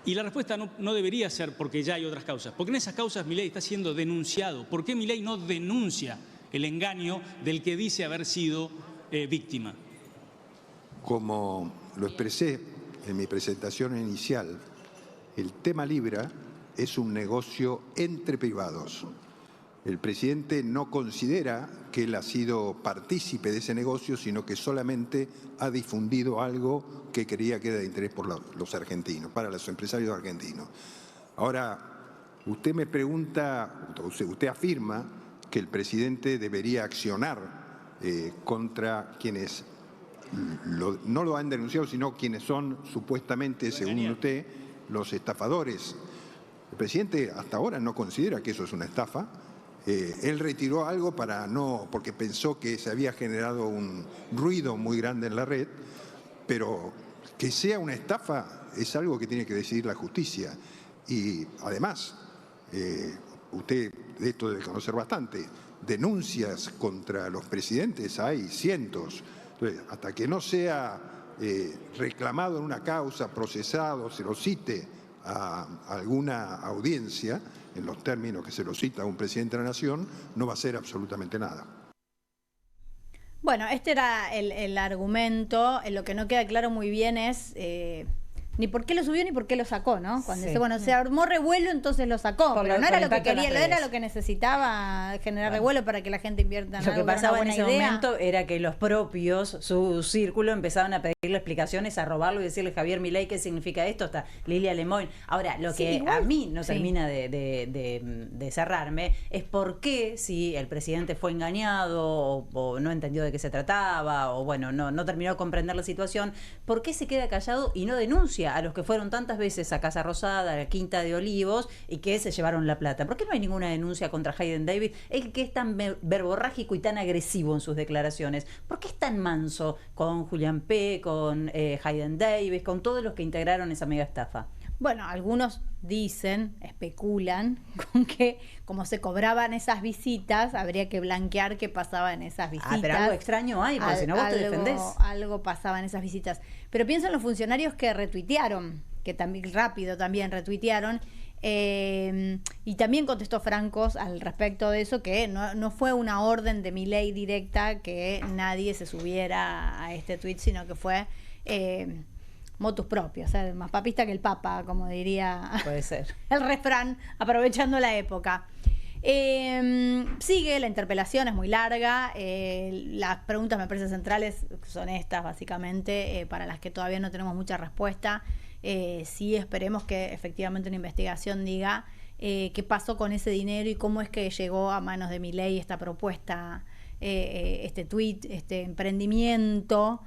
Y la respuesta no debería ser porque ya hay otras causas. Porque en esas causas Milei está siendo denunciado. ¿Por qué Milei no denuncia el engaño del que dice haber sido víctima?
Como lo expresé en mi presentación inicial, el tema Libra es un negocio entre privados. El presidente no considera que él ha sido partícipe de ese negocio, sino que solamente ha difundido algo que creía que era de interés por los argentinos, para los empresarios argentinos. Ahora, usted me pregunta, usted afirma que el presidente debería accionar contra quienes no lo han denunciado, sino quienes son supuestamente, según usted, los estafadores. El presidente hasta ahora no considera que eso es una estafa. Él retiró algo porque pensó que se había generado un ruido muy grande en la red, pero que sea una estafa es algo que tiene que decidir la justicia. Y además, usted de esto debe conocer bastante, denuncias contra los presidentes hay cientos. Entonces, hasta que no sea reclamado en una causa, procesado, se lo cite a alguna audiencia, en los términos que se lo cita a un presidente de la Nación, no va a hacer absolutamente nada.
Bueno, este era el argumento. Lo que no queda claro muy bien es ni por qué lo subió ni por qué lo sacó, ¿no? Cuando
Sí.
dice, bueno, se armó revuelo, entonces lo sacó.
Por
Pero
lo-
no
por
era
el
lo que
impacto en las
quería, no era
redes.
lo que necesitaba generar revuelo para que la gente invierta en
Lo
algo
que
era una
pasaba en
buena
ese
idea.
momento era que los propios, su círculo, empezaban a pedirle explicaciones, a robarlo y decirle, Javier Milei, ¿qué significa esto? Hasta Lilia Lemoyne. Ahora, lo
Sí,
que
igual.
a mí no
Sí.
termina de cerrarme es por qué, si el presidente fue engañado o no entendió de qué se trataba, o bueno, no terminó de comprender la situación, ¿por qué se queda callado y no denuncia denuncia a los que fueron tantas veces a Casa Rosada, a la Quinta de Olivos, y que se llevaron la plata? ¿Por qué no hay ninguna denuncia contra Hayden Davis? El que es tan verborrágico y tan agresivo en sus declaraciones. ¿Por qué es tan manso con Julián P., con Hayden Davis, con todos los que integraron esa mega estafa?
Bueno, algunos dicen, especulan, con que como se cobraban esas visitas, habría que blanquear qué pasaba en esas visitas.
Pero algo extraño hay, porque si no vos te defendés.
Algo pasaba en esas visitas. Pero pienso en los funcionarios que retuitearon, que también rápido también retuitearon, y también contestó Francos al respecto de eso, que no fue una orden de Milei directa que nadie se subiera a este tuit, sino que fue... motus propio, o sea, más papista que el Papa, como diría
puede ser
el refrán, aprovechando la época. Sigue la interpelación, es muy larga. Las preguntas, me parece, centrales son estas, básicamente, para las que todavía no tenemos mucha respuesta. Sí, esperemos que efectivamente una investigación diga qué pasó con ese dinero y cómo es que llegó a manos de Milei esta propuesta, este tuit, este emprendimiento,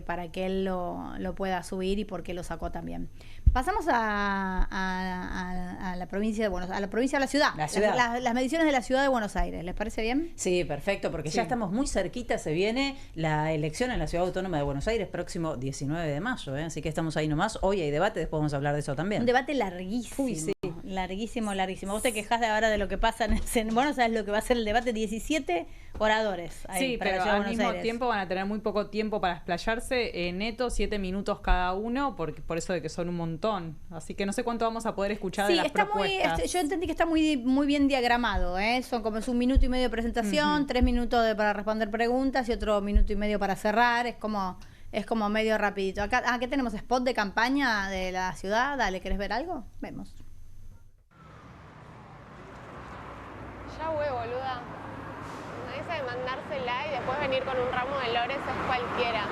para que él lo pueda subir y por qué lo sacó también. Pasamos a la provincia de Buenos Aires, a la provincia de la ciudad. Las mediciones de la ciudad de Buenos Aires, ¿les parece bien?
Sí, perfecto, porque ya estamos muy cerquita, se viene la elección en la Ciudad Autónoma de Buenos Aires próximo 19 de mayo, así que estamos ahí nomás. Hoy hay debate, después vamos a hablar de eso también.
Un debate larguísimo.
Uy, sí.
Larguísimo. Vos te quejás de ahora de lo que pasa en bueno, sabes lo que va a ser el debate, 17 oradores.
Sí, pero al mismo tiempo van a tener muy poco tiempo para explayarse, neto 7 minutos cada uno, por eso de que son un montón. Así que no sé cuánto vamos a poder escuchar de las propuestas.
Yo entendí que está muy bien diagramado, Son como es 1 minuto y medio de presentación, 3 minutos para responder preguntas y otro 1 minuto y medio para cerrar. Es como medio rapidito. Acá, ¿qué tenemos? Spot de campaña de la ciudad. Dale, ¿querés ver algo? Vemos.
Ya voy, boluda. Esa de mandársela y después venir con un ramo de lores es cualquiera.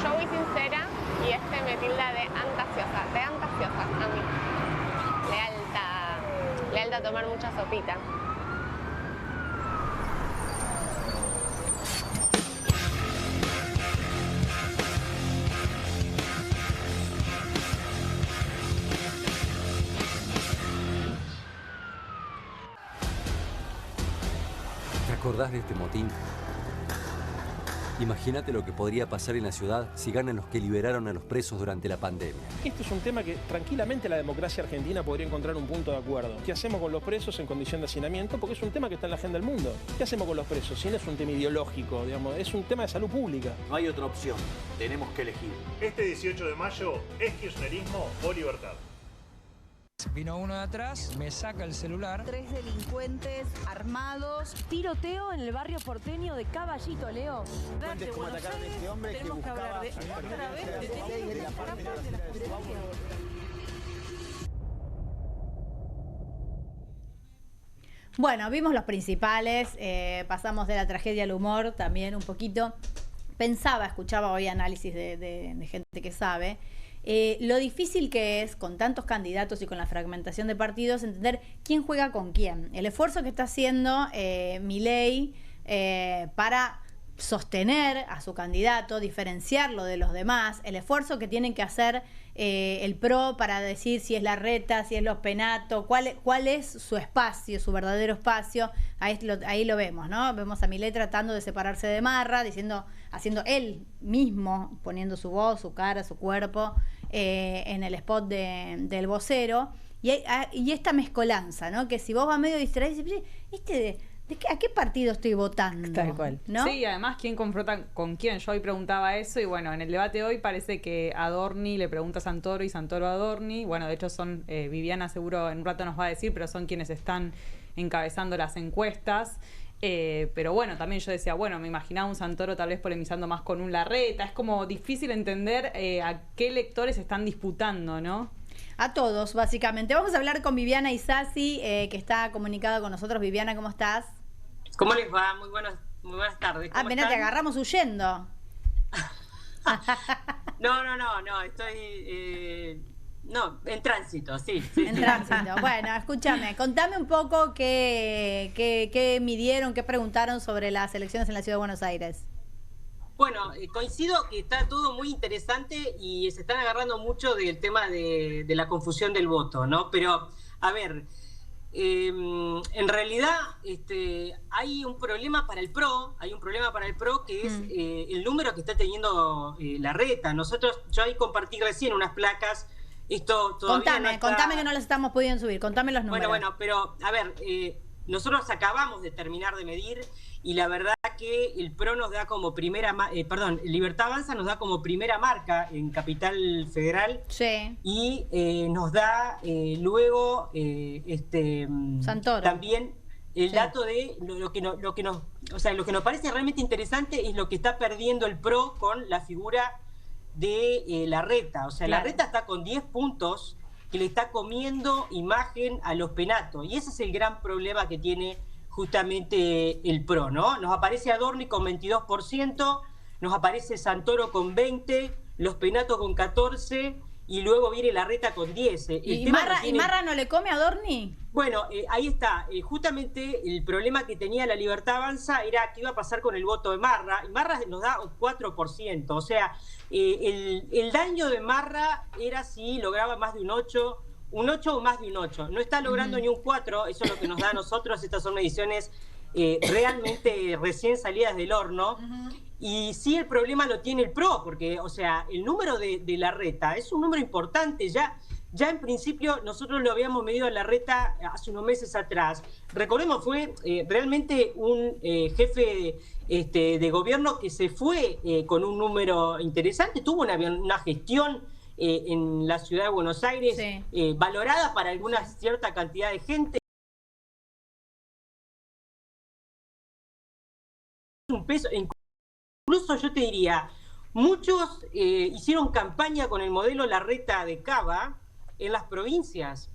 Yo voy sincera y me tilda de antasiosa a mí. Lealta a tomar mucha sopita.
¿Te acordás de este motín? Imagínate lo que podría pasar en la ciudad si ganan los que liberaron a los presos durante la pandemia.
Este es un tema que tranquilamente la democracia argentina podría encontrar un punto de acuerdo. ¿Qué hacemos con los presos en condición de hacinamiento? Porque es un tema que está en la agenda del mundo. ¿Qué hacemos con los presos? Si no es un tema ideológico, digamos, es un tema de salud pública.
No hay otra opción. Tenemos que elegir. Este 18 de mayo, ¿es kirchnerismo o libertad?
Vino uno de atrás, me saca el celular.
3 delincuentes armados. Tiroteo en el barrio porteño de Caballito, Leo.
Cuentes cómo atacaron a este hombre que buscaba...
Bueno, vimos los principales, pasamos de la tragedia al humor también un poquito. Escuchaba hoy análisis de gente que sabe. Lo difícil que es, con tantos candidatos y con la fragmentación de partidos, entender quién juega con quién. El esfuerzo que está haciendo Milei para sostener a su candidato, diferenciarlo de los demás, el esfuerzo que tienen que hacer el PRO para decir si es Larreta, si es Los Penato, cuál es su espacio, su verdadero espacio. Ahí lo vemos, ¿no? Vemos a Milei tratando de separarse de Marra, haciendo él mismo, poniendo su voz, su cara, su cuerpo en el spot del vocero. Y esta mezcolanza, ¿no? Que si vos vas medio distraído, dices, ¿a qué partido estoy votando?
Tal cual.
¿No? Sí, además, ¿quién confronta con quién? Yo hoy preguntaba eso y bueno, en el debate hoy parece que Adorni le pregunta a Santoro y Santoro a Adorni. Bueno, de hecho son, Viviana seguro en un rato nos va a decir, pero son quienes están encabezando las encuestas. Pero bueno, también yo decía, me imaginaba un Santoro tal vez polemizando más con un Larreta. Es como difícil entender a qué electores están disputando, ¿no?
A todos, básicamente. Vamos a hablar con Viviana Isasi, que está comunicada con nosotros. Viviana, ¿cómo estás?
¿Cómo les va? Muy buenas tardes.
Apenas te agarramos huyendo.
No, estoy... en tránsito, sí.
En tránsito. Bueno, escúchame, contame un poco qué midieron, qué preguntaron sobre las elecciones en la Ciudad de Buenos Aires.
Bueno, coincido que está todo muy interesante y se están agarrando mucho del tema de la confusión del voto, ¿no? Pero, a ver, en realidad hay un problema para el PRO, que es el número que está teniendo Larreta. Yo ahí compartí recién unas placas. Esto todavía
contame que no las estamos pudiendo subir, contame los números.
Bueno, pero a ver, nosotros acabamos de terminar de medir y la verdad que el PRO nos da como Libertad Avanza nos da como primera marca en Capital Federal.
Sí.
Y nos da luego
Santoro.
También el dato de lo que nos parece realmente interesante es lo que está perdiendo el PRO con la figura de Larreta. O sea,
claro.
Larreta está con 10 puntos que le está comiendo imagen a los penatos. Y ese es el gran problema que tiene justamente el PRO, ¿no? Nos aparece Adorni con 22%, nos aparece Santoro con 20%, los penatos con 14%, y luego viene Larreta con 10%.
¿Y Marra no le come a Adorni?
Bueno, ahí está. Justamente el problema que tenía la Libertad Avanza era qué iba a pasar con el voto de Marra. Y Marra nos da 4%. O sea, el daño de Marra era si lograba más de un 8% o más de un 8%. No está logrando ni un 4%, eso es lo que nos da a nosotros. Estas son mediciones realmente recién salidas del horno. Y sí, el problema lo tiene el PRO, porque, o sea, el número de Larreta es un número importante. Ya en principio nosotros lo habíamos medido a Larreta hace unos meses atrás. Recordemos, fue realmente un jefe de gobierno que se fue con un número interesante, tuvo una gestión en la ciudad de Buenos Aires, valorada para alguna cierta cantidad de gente. Un peso, incluso yo te diría, muchos hicieron campaña con el modelo Larreta de Cava en las provincias.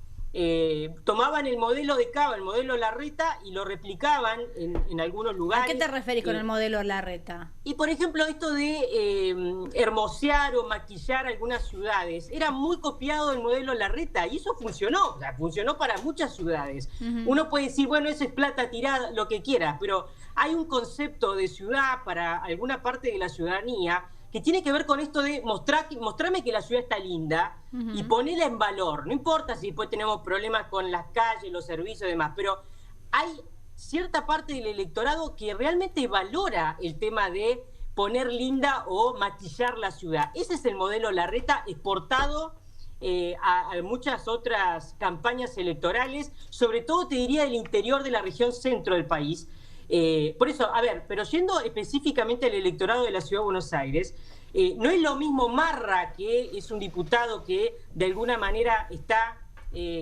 Tomaban el modelo de Cava, el modelo Larreta, y lo replicaban en algunos lugares.
¿A qué te referís con el modelo Larreta?
Y por ejemplo, esto de hermosear o maquillar algunas ciudades, era muy copiado del modelo Larreta, y eso funcionó, o sea, funcionó para muchas ciudades. Uno puede decir, bueno, eso es plata tirada, lo que quiera, pero hay un concepto de ciudad para alguna parte de la ciudadanía que tiene que ver con esto de mostrarme que la ciudad está linda y ponerla en valor. No importa si después tenemos problemas con las calles, los servicios y demás, pero hay cierta parte del electorado que realmente valora el tema de poner linda o maquillar la ciudad. Ese es el modelo Larreta exportado a muchas otras campañas electorales, sobre todo te diría del interior de la región centro del país. Por eso, a ver, pero yendo específicamente al electorado de la Ciudad de Buenos Aires, no es lo mismo Marra, que es un diputado que de alguna manera está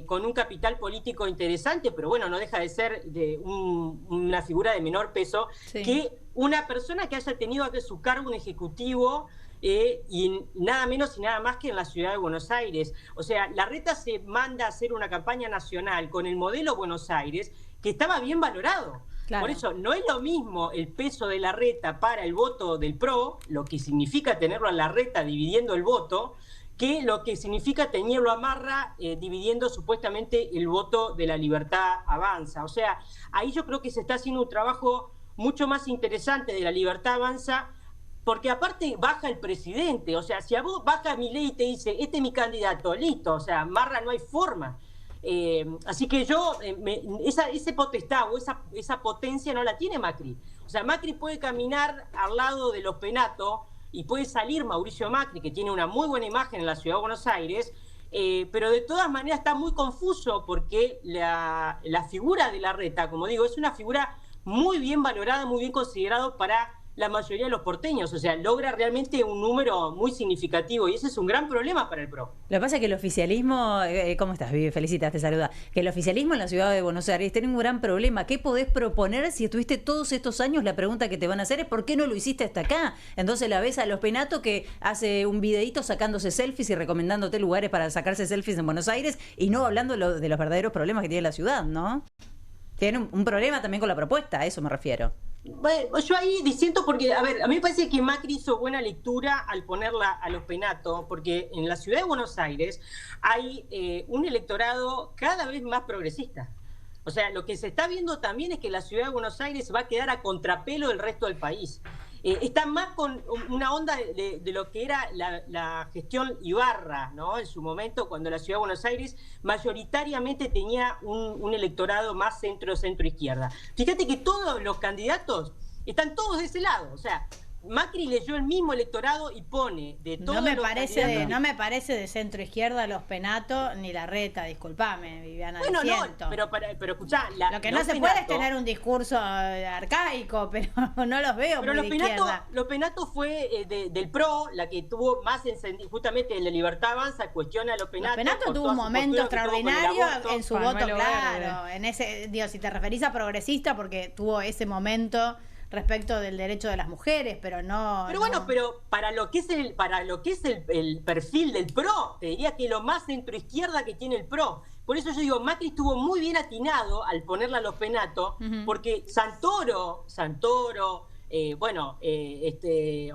con un capital político interesante, pero bueno, no deja de ser una figura de menor peso, que una persona que haya tenido a su cargo un ejecutivo y nada menos y nada más que en la Ciudad de Buenos Aires. O sea, Larreta se manda a hacer una campaña nacional con el modelo Buenos Aires, que estaba bien valorado. Claro. Por eso no es lo mismo el peso de Larreta para el voto del PRO, lo que significa tenerlo a Larreta dividiendo el voto, que lo que significa tenerlo a Marra dividiendo supuestamente el voto de la Libertad Avanza. O sea, ahí yo creo que se está haciendo un trabajo mucho más interesante de la Libertad Avanza, porque aparte baja el presidente. O sea, si a vos baja Milei y te dice, este es mi candidato, listo, o sea, Marra no hay forma. Así que ese potestad o esa potencia no la tiene Macri. O sea, Macri puede caminar al lado de los penatos y puede salir Mauricio Macri, que tiene una muy buena imagen en la Ciudad de Buenos Aires, pero de todas maneras está muy confuso porque la figura de Larreta, como digo, es una figura muy bien valorada, muy bien considerada para la mayoría de los porteños. O sea, logra realmente un número muy significativo y ese es un gran problema para el PRO.
Lo que pasa es que el oficialismo, ¿cómo estás, Vivi? Felicitas, te saluda. Que el oficialismo en la ciudad de Buenos Aires tiene un gran problema. ¿Qué podés proponer si estuviste todos estos años? La pregunta que te van a hacer es ¿por qué no lo hiciste hasta acá? Entonces la ves a los penatos que hace un videíto sacándose selfies y recomendándote lugares para sacarse selfies en Buenos Aires y no hablando de los verdaderos problemas que tiene la ciudad, ¿no? Tiene un problema también con la propuesta, a eso me refiero.
Bueno, yo ahí disiento porque, a ver, a mí me parece que Macri hizo buena lectura al ponerla a los penatos, porque en la Ciudad de Buenos Aires hay un electorado cada vez más progresista. O sea, lo que se está viendo también es que la Ciudad de Buenos Aires va a quedar a contrapelo del resto del país. está más con una onda de lo que era la gestión Ibarra, ¿no? En su momento, cuando la Ciudad de Buenos Aires mayoritariamente tenía un electorado más centro-izquierda. Fíjate que todos los candidatos están todos de ese lado, o sea, Macri leyó el mismo electorado y pone de todos
no me
los
parece
candidatos...
no me parece de centro izquierda los Penato ni la Reta, disculpame, Viviana.
Bueno,
lo siento.
no, pero escuchá,
lo que no se puede es tener un discurso arcaico, pero no los veo
pero
muy de izquierda.
Los Penato fue del PRO, la que tuvo más encendido, justamente en la Libertad Avanza, cuestiona a los Penato.
Los Penato tuvo un momento extraordinario en su voto, claro. En ese, digo, si te referís a progresista, porque tuvo ese momento respecto del derecho de las mujeres, pero no...
Pero bueno, pero para lo que es el perfil del PRO, te diría que lo más centroizquierda que tiene el PRO. Por eso yo digo, Macri estuvo muy bien atinado al ponerla a los Penato, porque Santoro,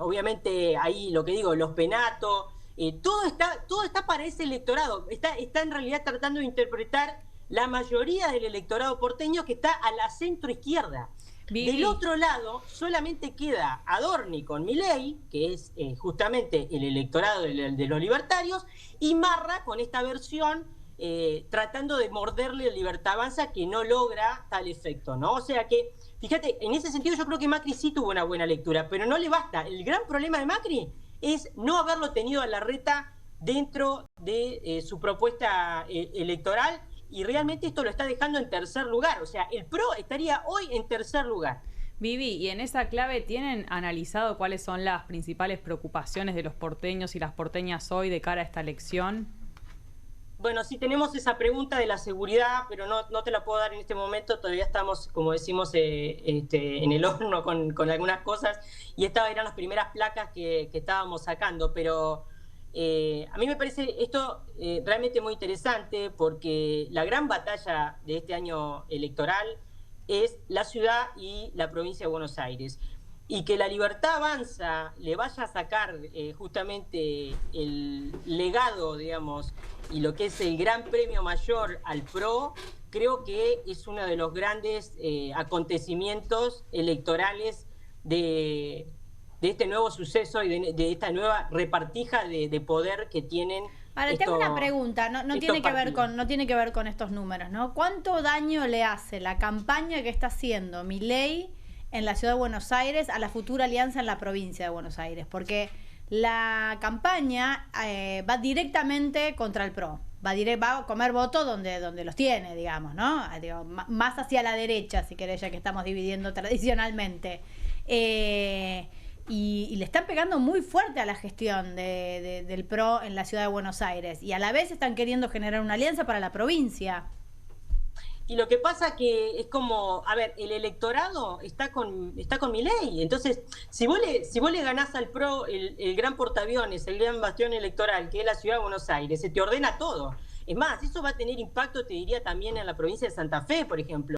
obviamente ahí lo que digo, los Penato, todo está para ese electorado, está en realidad tratando de interpretar la mayoría del electorado porteño que está a la centroizquierda. Del otro lado, solamente queda Adorni con Milei, que es justamente el electorado de los libertarios, y Marra con esta versión tratando de morderle a Libertad Avanza, que no logra tal efecto, ¿no? O sea que, fíjate, en ese sentido yo creo que Macri sí tuvo una buena lectura, pero no le basta. El gran problema de Macri es no haberlo tenido a Larreta dentro de su propuesta electoral, y realmente esto lo está dejando en tercer lugar. O sea, el PRO estaría hoy en tercer lugar.
Vivi, y en esa clave, ¿tienen analizado cuáles son las principales preocupaciones de los porteños y las porteñas hoy de cara a esta elección?
Bueno, sí tenemos esa pregunta de la seguridad, pero no te la puedo dar en este momento. Todavía estamos, como decimos, en el horno con algunas cosas. Y estas eran las primeras placas que estábamos sacando, pero... a mí me parece esto realmente muy interesante, porque la gran batalla de este año electoral es la ciudad y la provincia de Buenos Aires. Y que la Libertad Avanza le vaya a sacar justamente el legado, digamos, y lo que es el gran premio mayor al PRO, creo que es uno de los grandes acontecimientos electorales de este nuevo suceso y de esta nueva repartija de poder que tienen.
Ahora, tengo una pregunta, no tiene que ver con estos números, ¿no? ¿Cuánto daño le hace la campaña que está haciendo Milei en la Ciudad de Buenos Aires a la futura alianza en la provincia de Buenos Aires? Porque la campaña va directamente contra el PRO, va a comer votos donde los tiene, digamos, ¿no? Digo, más hacia la derecha, si querés, ya que estamos dividiendo tradicionalmente. Y le están pegando muy fuerte a la gestión del PRO en la Ciudad de Buenos Aires, y a la vez están queriendo generar una alianza para la provincia.
Y lo que pasa que es como, a ver, el electorado está con Milei. Entonces, si vos le ganás al PRO el gran portaaviones, el gran bastión electoral, que es la Ciudad de Buenos Aires, se te ordena todo. Es más, eso va a tener impacto, te diría, también en la provincia de Santa Fe, por ejemplo,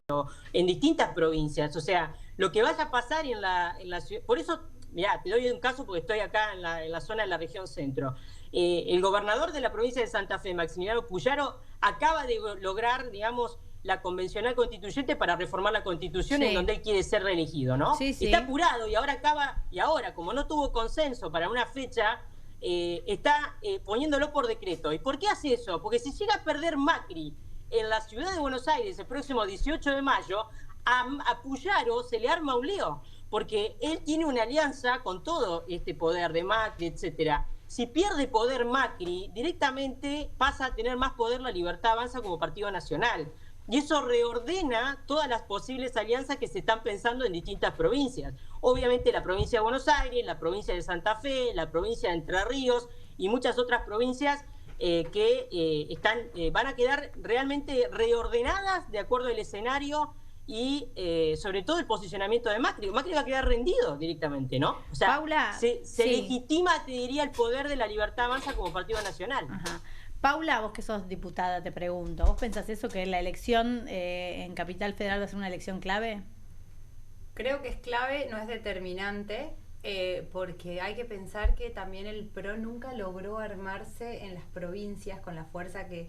en distintas provincias. O sea, lo que vaya a pasar en la ciudad... Por eso, mirá, te doy un caso porque estoy acá en la zona de la región centro. El gobernador de la provincia de Santa Fe, Maximiliano Puyaro, acaba de lograr, digamos, la convencional constituyente para reformar la Constitución, en donde él quiere ser reelegido, ¿no? Sí. Está apurado y ahora, como no tuvo consenso para una fecha, está poniéndolo por decreto. ¿Y por qué hace eso? Porque si llega a perder Macri en la ciudad de Buenos Aires el próximo 18 de mayo, a Puyaro se le arma un lío, porque él tiene una alianza con todo este poder de Macri, etcétera. Si pierde poder Macri, directamente pasa a tener más poder la Libertad Avanza como partido nacional. Y eso reordena todas las posibles alianzas que se están pensando en distintas provincias. Obviamente la provincia de Buenos Aires, la provincia de Santa Fe, la provincia de Entre Ríos y muchas otras provincias que van a quedar realmente reordenadas de acuerdo al escenario y sobre todo el posicionamiento de Macri. Macri va a quedar rendido directamente, ¿no? O sea,
Paula,
se legitima, te diría, el poder de la Libertad Avanza como partido nacional.
Ajá. Paula, vos que sos diputada, te pregunto, ¿vos pensás eso, que la elección en Capital Federal va a ser una elección clave?
Creo que es clave, no es determinante, porque hay que pensar que también el PRO nunca logró armarse en las provincias con la fuerza que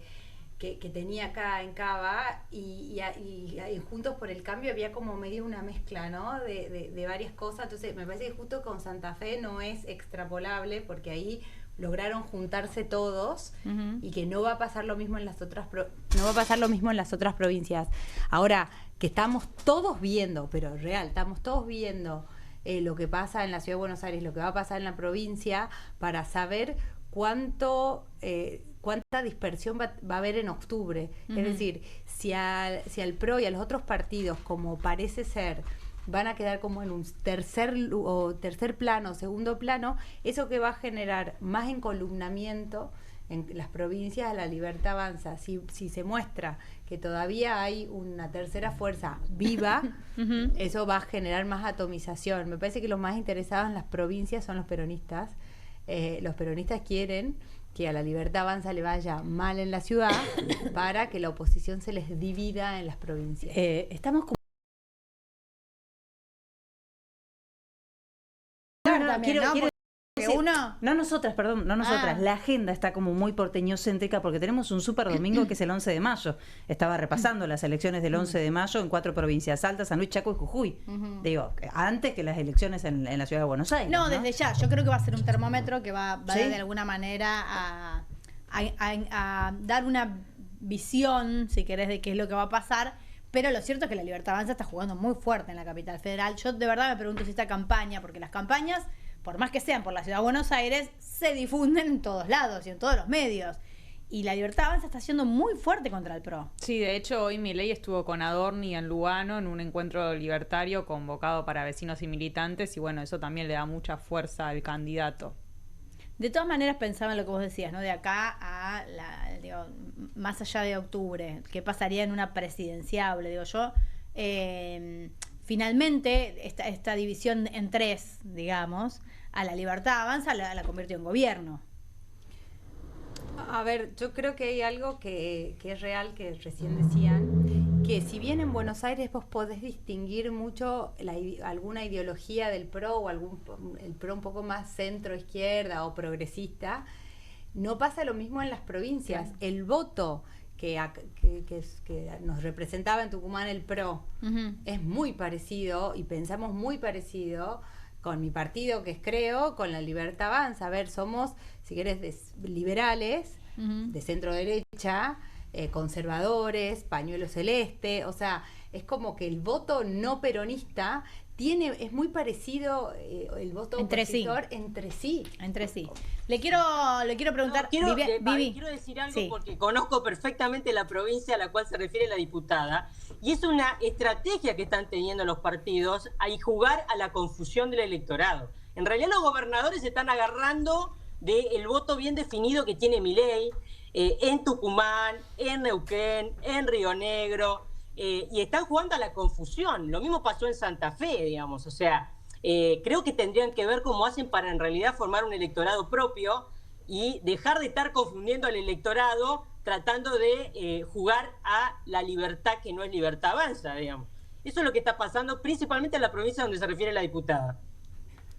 que tenía acá en Cava y Juntos por el Cambio había como medio una mezcla, ¿no? De varias cosas. Entonces me parece que justo con Santa Fe no es extrapolable porque ahí lograron juntarse todos y que no va a pasar lo mismo en las otras provincias. Ahora que estamos todos viendo, pero real, estamos todos viendo lo que pasa en la Ciudad de Buenos Aires, lo que va a pasar en la provincia, para saber cuánta dispersión va a haber en octubre. Es decir, si al PRO y a los otros partidos, como parece ser, van a quedar como en un tercer plano, segundo plano, eso que va a generar más encolumnamiento en las provincias. A La Libertad Avanza, si se muestra que todavía hay una tercera fuerza viva, eso va a generar más atomización. Me parece que los más interesados en las provincias son los peronistas. Los peronistas quieren que a La Libertad Avanza le vaya mal en la ciudad para que la oposición se les divida en las provincias.
Estamos como... No nosotras, la agenda está como muy porteñocéntrica porque tenemos un super domingo que es el 11 de mayo. Estaba repasando las elecciones del 11 de mayo en 4 provincias: Salta, San Luis, Chaco y Jujuy. Digo, antes que las elecciones en la ciudad de Buenos Aires.
No, desde ya. Yo creo que va a ser un termómetro que va de alguna manera a dar una visión, si querés, de qué es lo que va a pasar. Pero lo cierto es que La Libertad Avanza está jugando muy fuerte en la capital federal. Yo de verdad me pregunto si esta campaña, porque las campañas, por más que sean por la ciudad de Buenos Aires, se difunden en todos lados y en todos los medios. Y La Libertad Avanza está siendo muy fuerte contra el PRO.
Sí, de hecho hoy Milei estuvo con Adorni en Lugano en un encuentro libertario convocado para vecinos y militantes, y bueno, eso también le da mucha fuerza al candidato.
De todas maneras pensaba en lo que vos decías, ¿no? De acá a más allá de octubre, ¿qué pasaría en una presidenciable? Digo yo, finalmente esta división en tres, digamos, a La Libertad Avanza la convirtió en gobierno.
A ver, yo creo que hay algo que es real, que recién decían, que si bien en Buenos Aires vos podés distinguir mucho alguna ideología del PRO o el PRO un poco más centro-izquierda o progresista, no pasa lo mismo en las provincias. Claro. El voto que nos representaba en Tucumán el PRO es muy parecido, y pensamos muy parecido con mi partido, que es Creo, con La Libertad Avanza. A ver, somos, si querés, liberales, de centro derecha, conservadores, pañuelo celeste. O sea, es como que el voto no peronista es muy parecido el voto opositor entre sí.
Le quiero preguntar,
quiero decir algo, porque conozco perfectamente la provincia a la cual se refiere la diputada, y es una estrategia que están teniendo los partidos a jugar a la confusión del electorado. En realidad los gobernadores se están agarrando del voto bien definido que tiene Milei en Tucumán, en Neuquén, en Río Negro, y están jugando a la confusión. Lo mismo pasó en Santa Fe, digamos. O sea, creo que tendrían que ver cómo hacen para en realidad formar un electorado propio y dejar de estar confundiendo al electorado tratando de jugar a la libertad que no es Libertad Avanza, digamos. Eso es lo que está pasando principalmente en la provincia donde se refiere la diputada.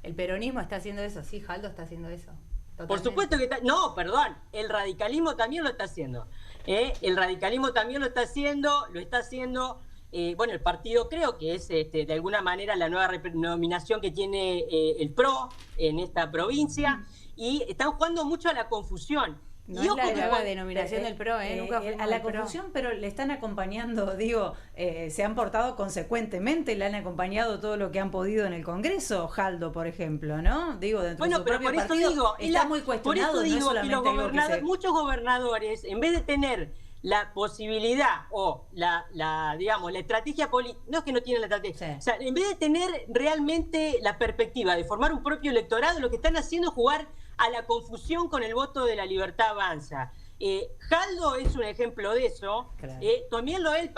El peronismo está haciendo eso, sí, Jaldo está haciendo eso. Totalmente.
Por supuesto que está... No, perdón, el radicalismo también lo está haciendo. El radicalismo también lo está haciendo, bueno, el partido Creo, que es de alguna manera la nueva denominación que tiene el PRO en esta provincia, y están jugando mucho a la confusión.
No es la nueva denominación del PRO, nunca fue
a la confusión, pero le están acompañando, se han portado consecuentemente, le han acompañado todo lo que han podido en el Congreso, Jaldo, por ejemplo, ¿no? Dentro de su propio partido está muy cuestionado.
Por eso digo que muchos gobernadores, en vez de tener la posibilidad o la estrategia política, no es que no tienen la estrategia, o sea, en vez de tener realmente la perspectiva de formar un propio electorado, lo que están haciendo es jugar a la confusión con el voto de La Libertad Avanza. Jaldo es un ejemplo de eso. Claro. También lo es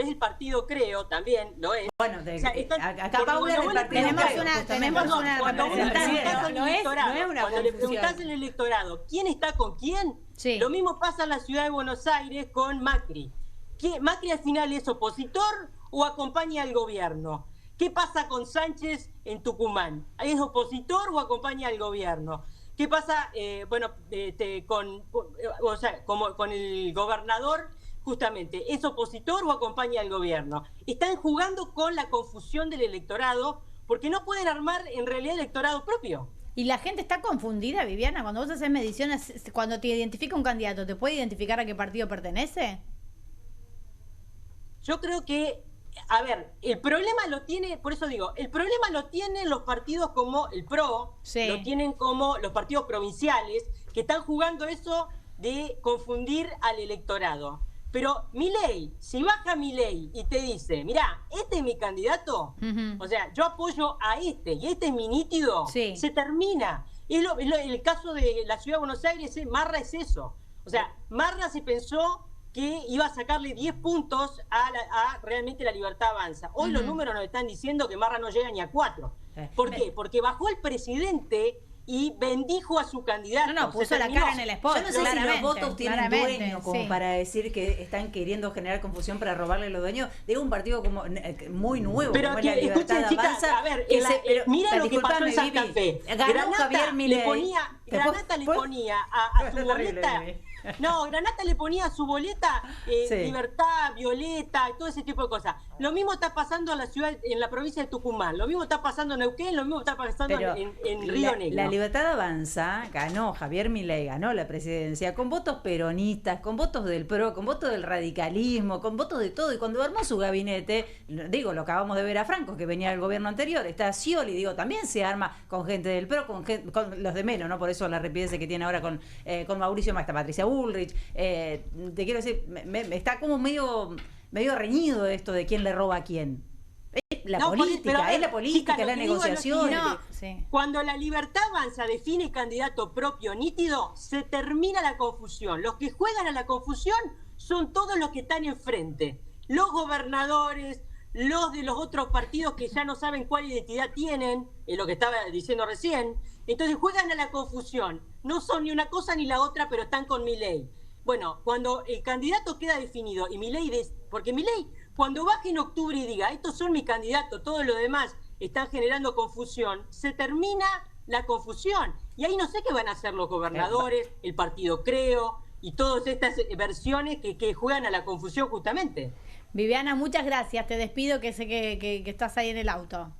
el partido Creo, también lo es.
Bueno, acá Paula en el partido
tenemos una representante.
Cuando le preguntás al electorado quién está con quién, lo mismo pasa en la ciudad de Buenos Aires con Macri. ¿Macri al final es opositor o acompaña al gobierno? ¿Qué pasa con Sánchez en Tucumán? ¿Es opositor o acompaña al gobierno? ¿Qué pasa con el gobernador? Justamente, ¿es opositor o acompaña al gobierno? Están jugando con la confusión del electorado porque no pueden armar en realidad electorado propio.
¿Y la gente está confundida, Viviana? Cuando vos haces mediciones, cuando te identifica un candidato, ¿te puede identificar a qué partido pertenece?
Yo creo que, a ver, el problema lo tiene, por eso digo, el problema lo tienen los partidos como el PRO, lo tienen como los partidos provinciales, que están jugando eso de confundir al electorado. Pero Milei, si baja Milei y te dice, mirá, este es mi candidato, o sea, yo apoyo a este y este es mi nítido, se termina. El caso de la Ciudad de Buenos Aires, Marra es eso. O sea, Marra se pensó que iba a sacarle 10 puntos a realmente la Libertad Avanza. Hoy los números nos están diciendo que Marra no llega ni a 4. ¿Por qué? Porque bajó el presidente y bendijo a su candidato.
No, puso la cara en el spot.
Yo no sé si los votos tienen dueño como para decir que están queriendo generar confusión para robarle los dueños. Digo, un partido como muy nuevo,
pero
como es la Libertad Avanza.
A ver, mira lo que pasó en Santa Fe.
Ganó Javier Milei.
Granata le ponía a su boleta... No, Granata le ponía a su boleta libertad, violeta y todo ese tipo de cosas. Lo mismo está pasando en la ciudad, en la provincia de Tucumán, lo mismo está pasando en Neuquén, lo mismo está pasando en Río Negro.
La Libertad Avanza ganó, Javier Milei ganó la presidencia con votos peronistas, con votos del PRO, con votos del radicalismo, con votos de todo. Y cuando armó su gabinete, digo, lo acabamos de ver a Franco, que venía del gobierno anterior, está Scioli, digo, también se arma con gente del PRO, con los de menos, ¿no? Por eso la rapidez que tiene ahora con Mauricio Macri, Patricia Bullrich. Te quiero decir, me está como medio reñido esto de quién le roba a quién. Es la política, es la negociación.
Cuando la Libertad Avanza define candidato propio nítido, se termina la confusión. Los que juegan a la confusión son todos los que están enfrente. Los gobernadores, los de los otros partidos que ya no saben cuál identidad tienen, es lo que estaba diciendo recién. Entonces juegan a la confusión. No son ni una cosa ni la otra, pero están con Milei. Bueno, cuando el candidato queda definido y Milei, porque Milei, cuando baje en octubre y diga, estos son mis candidatos, todo lo demás están generando confusión, se termina la confusión. Y ahí no sé qué van a hacer los gobernadores, el partido Creo y todas estas versiones que juegan a la confusión justamente.
Viviana, muchas gracias. Te despido, que sé que estás ahí en el auto.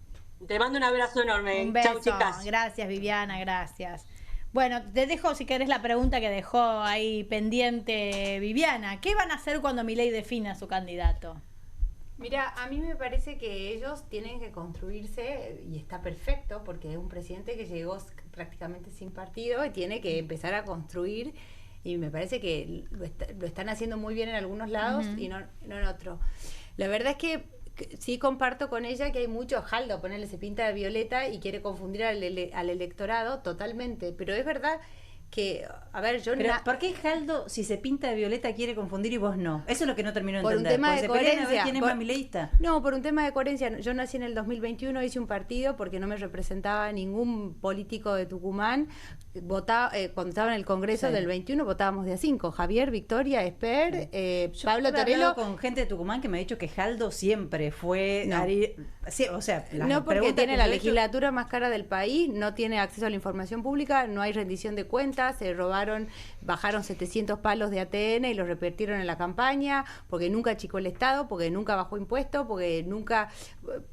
Te mando un abrazo enorme.
Un beso.
Chau, chicas.
Gracias, Viviana, gracias. Bueno, te dejo, si querés, la pregunta que dejó ahí pendiente Viviana. ¿Qué van a hacer cuando Milei defina a su candidato?
Mira, a mí me parece que ellos tienen que construirse, y está perfecto, porque es un presidente que llegó prácticamente sin partido y tiene que empezar a construir, y me parece que lo están haciendo muy bien en algunos lados y no en otro. La verdad es que sí comparto con ella que hay mucho Jaldo, ponerle se pinta de violeta y quiere confundir al electorado totalmente, pero es verdad que, a ver, yo...
Pero ¿por qué Jaldo, si se pinta de violeta, quiere confundir y vos no? Eso es lo que no termino de
por
entender.
Un tema de coherencia.
¿Quién es más mileísta?
No, por un tema de coherencia. Yo nací en el 2021, hice un partido porque no me representaba ningún político de Tucumán. Cuando estaba en el Congreso del 21, votábamos de a 5. Javier, Victoria, Esper, Pablo Torello.
Con gente de Tucumán que me ha dicho que Jaldo siempre fue...
No, no porque tiene la legislatura más cara del país, no tiene acceso a la información pública, no hay rendición de cuentas, se bajaron 700 palos de ATN y los repartieron en la campaña, porque nunca achicó el Estado, porque nunca bajó impuestos, porque nunca...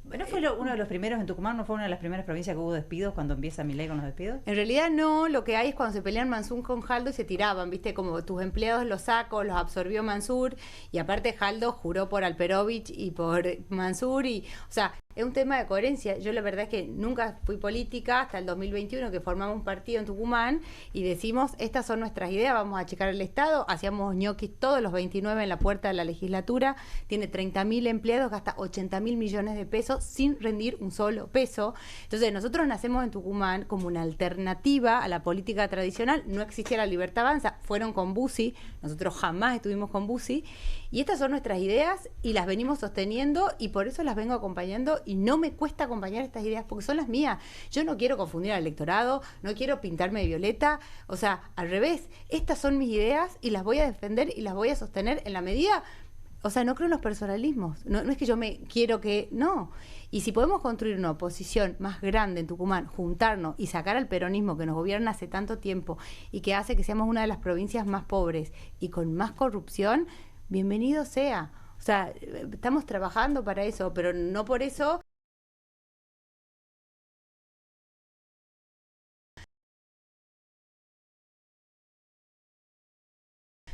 ¿No fue uno de los primeros en Tucumán? ¿No fue una de las primeras provincias que hubo despidos cuando empieza Milei con los despidos?
En realidad no, lo que hay es cuando se pelean Mansur con Jaldo y se tiraban, ¿viste? Como tus empleados los sacó, los absorbió Mansur, y aparte Jaldo juró por Alperovich y por Mansur, y, o sea, es un tema de coherencia. Yo la verdad es que nunca fui política hasta el 2021, que formamos un partido en Tucumán y decimos, estas son nuestras ideas, vamos a achicar el Estado. Hacíamos ñoquis todos los 29 en la puerta de la legislatura, tiene 30.000 empleados, gasta 80.000 millones de pesos sin rendir un solo peso. Entonces nosotros nacemos en Tucumán como una alternativa a la política tradicional. No existía la Libertad Avanza, fueron con Bussi, nosotros jamás estuvimos con Bussi, y estas son nuestras ideas y las venimos sosteniendo, y por eso las vengo acompañando, y no me cuesta acompañar estas ideas porque son las mías. Yo no quiero confundir al electorado, no quiero pintarme de violeta, o sea, al revés, estas son mis ideas y las voy a defender y las voy a sostener en la medida O sea, no creo en los personalismos. No es que yo me quiero que... No. Y si podemos construir una oposición más grande en Tucumán, juntarnos y sacar al peronismo que nos gobierna hace tanto tiempo y que hace que seamos una de las provincias más pobres y con más corrupción, bienvenido sea. O sea, estamos trabajando para eso, pero no por eso...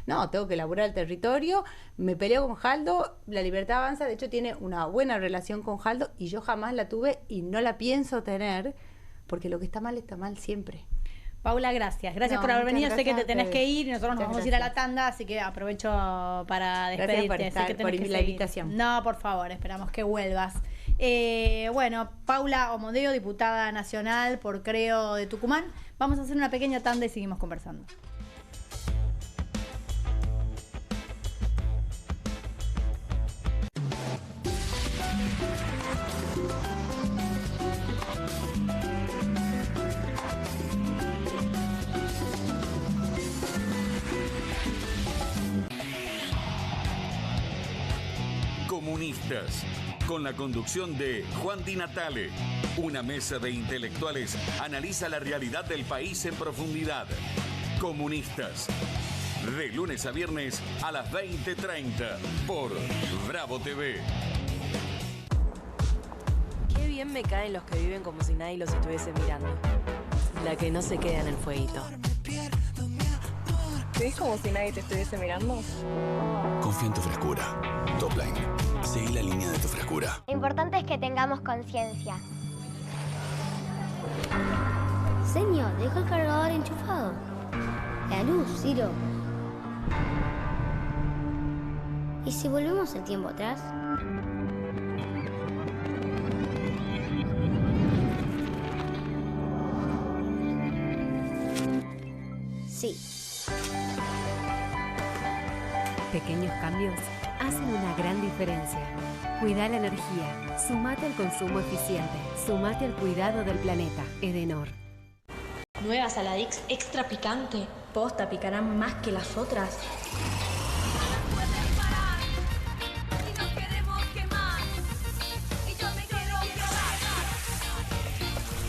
No, tengo que elaborar el territorio, me peleo con Jaldo, La Libertad Avanza, de hecho tiene una buena relación con Jaldo y yo jamás la tuve y no la pienso tener, porque lo que está mal siempre.
Paula, gracias. Gracias por haber venido. Sé que te tenés que ir y nosotros nos vamos a ir a la tanda, así que aprovecho para despedirte.
Gracias por la invitación.
No, por favor, esperamos que vuelvas. Bueno, Paula Omodeo, diputada nacional por Creo de Tucumán. Vamos a hacer una pequeña tanda y seguimos conversando.
Comunistas, con la conducción de Juan Di Natale. Una mesa de intelectuales analiza la realidad del país en profundidad. Comunistas, de lunes a viernes a las 20:30 por Bravo TV.
Qué bien me caen los que viven como si nadie los estuviese mirando. La que no se queda en el fueguito.
¿Ves como si nadie te estuviese mirando?
Confía en tu frescura. Topline. Seguí la línea de tu frescura.
Lo importante es que tengamos conciencia. Señor, dejo el cargador enchufado. La luz, Ciro. ¿Y si volvemos el tiempo atrás? Sí.
Pequeños cambios hacen una gran diferencia. Cuida la energía. Sumate al consumo eficiente. Sumate al cuidado del planeta. Edenor.
Nueva Saladix extra picante. Posta, picarán más que las otras.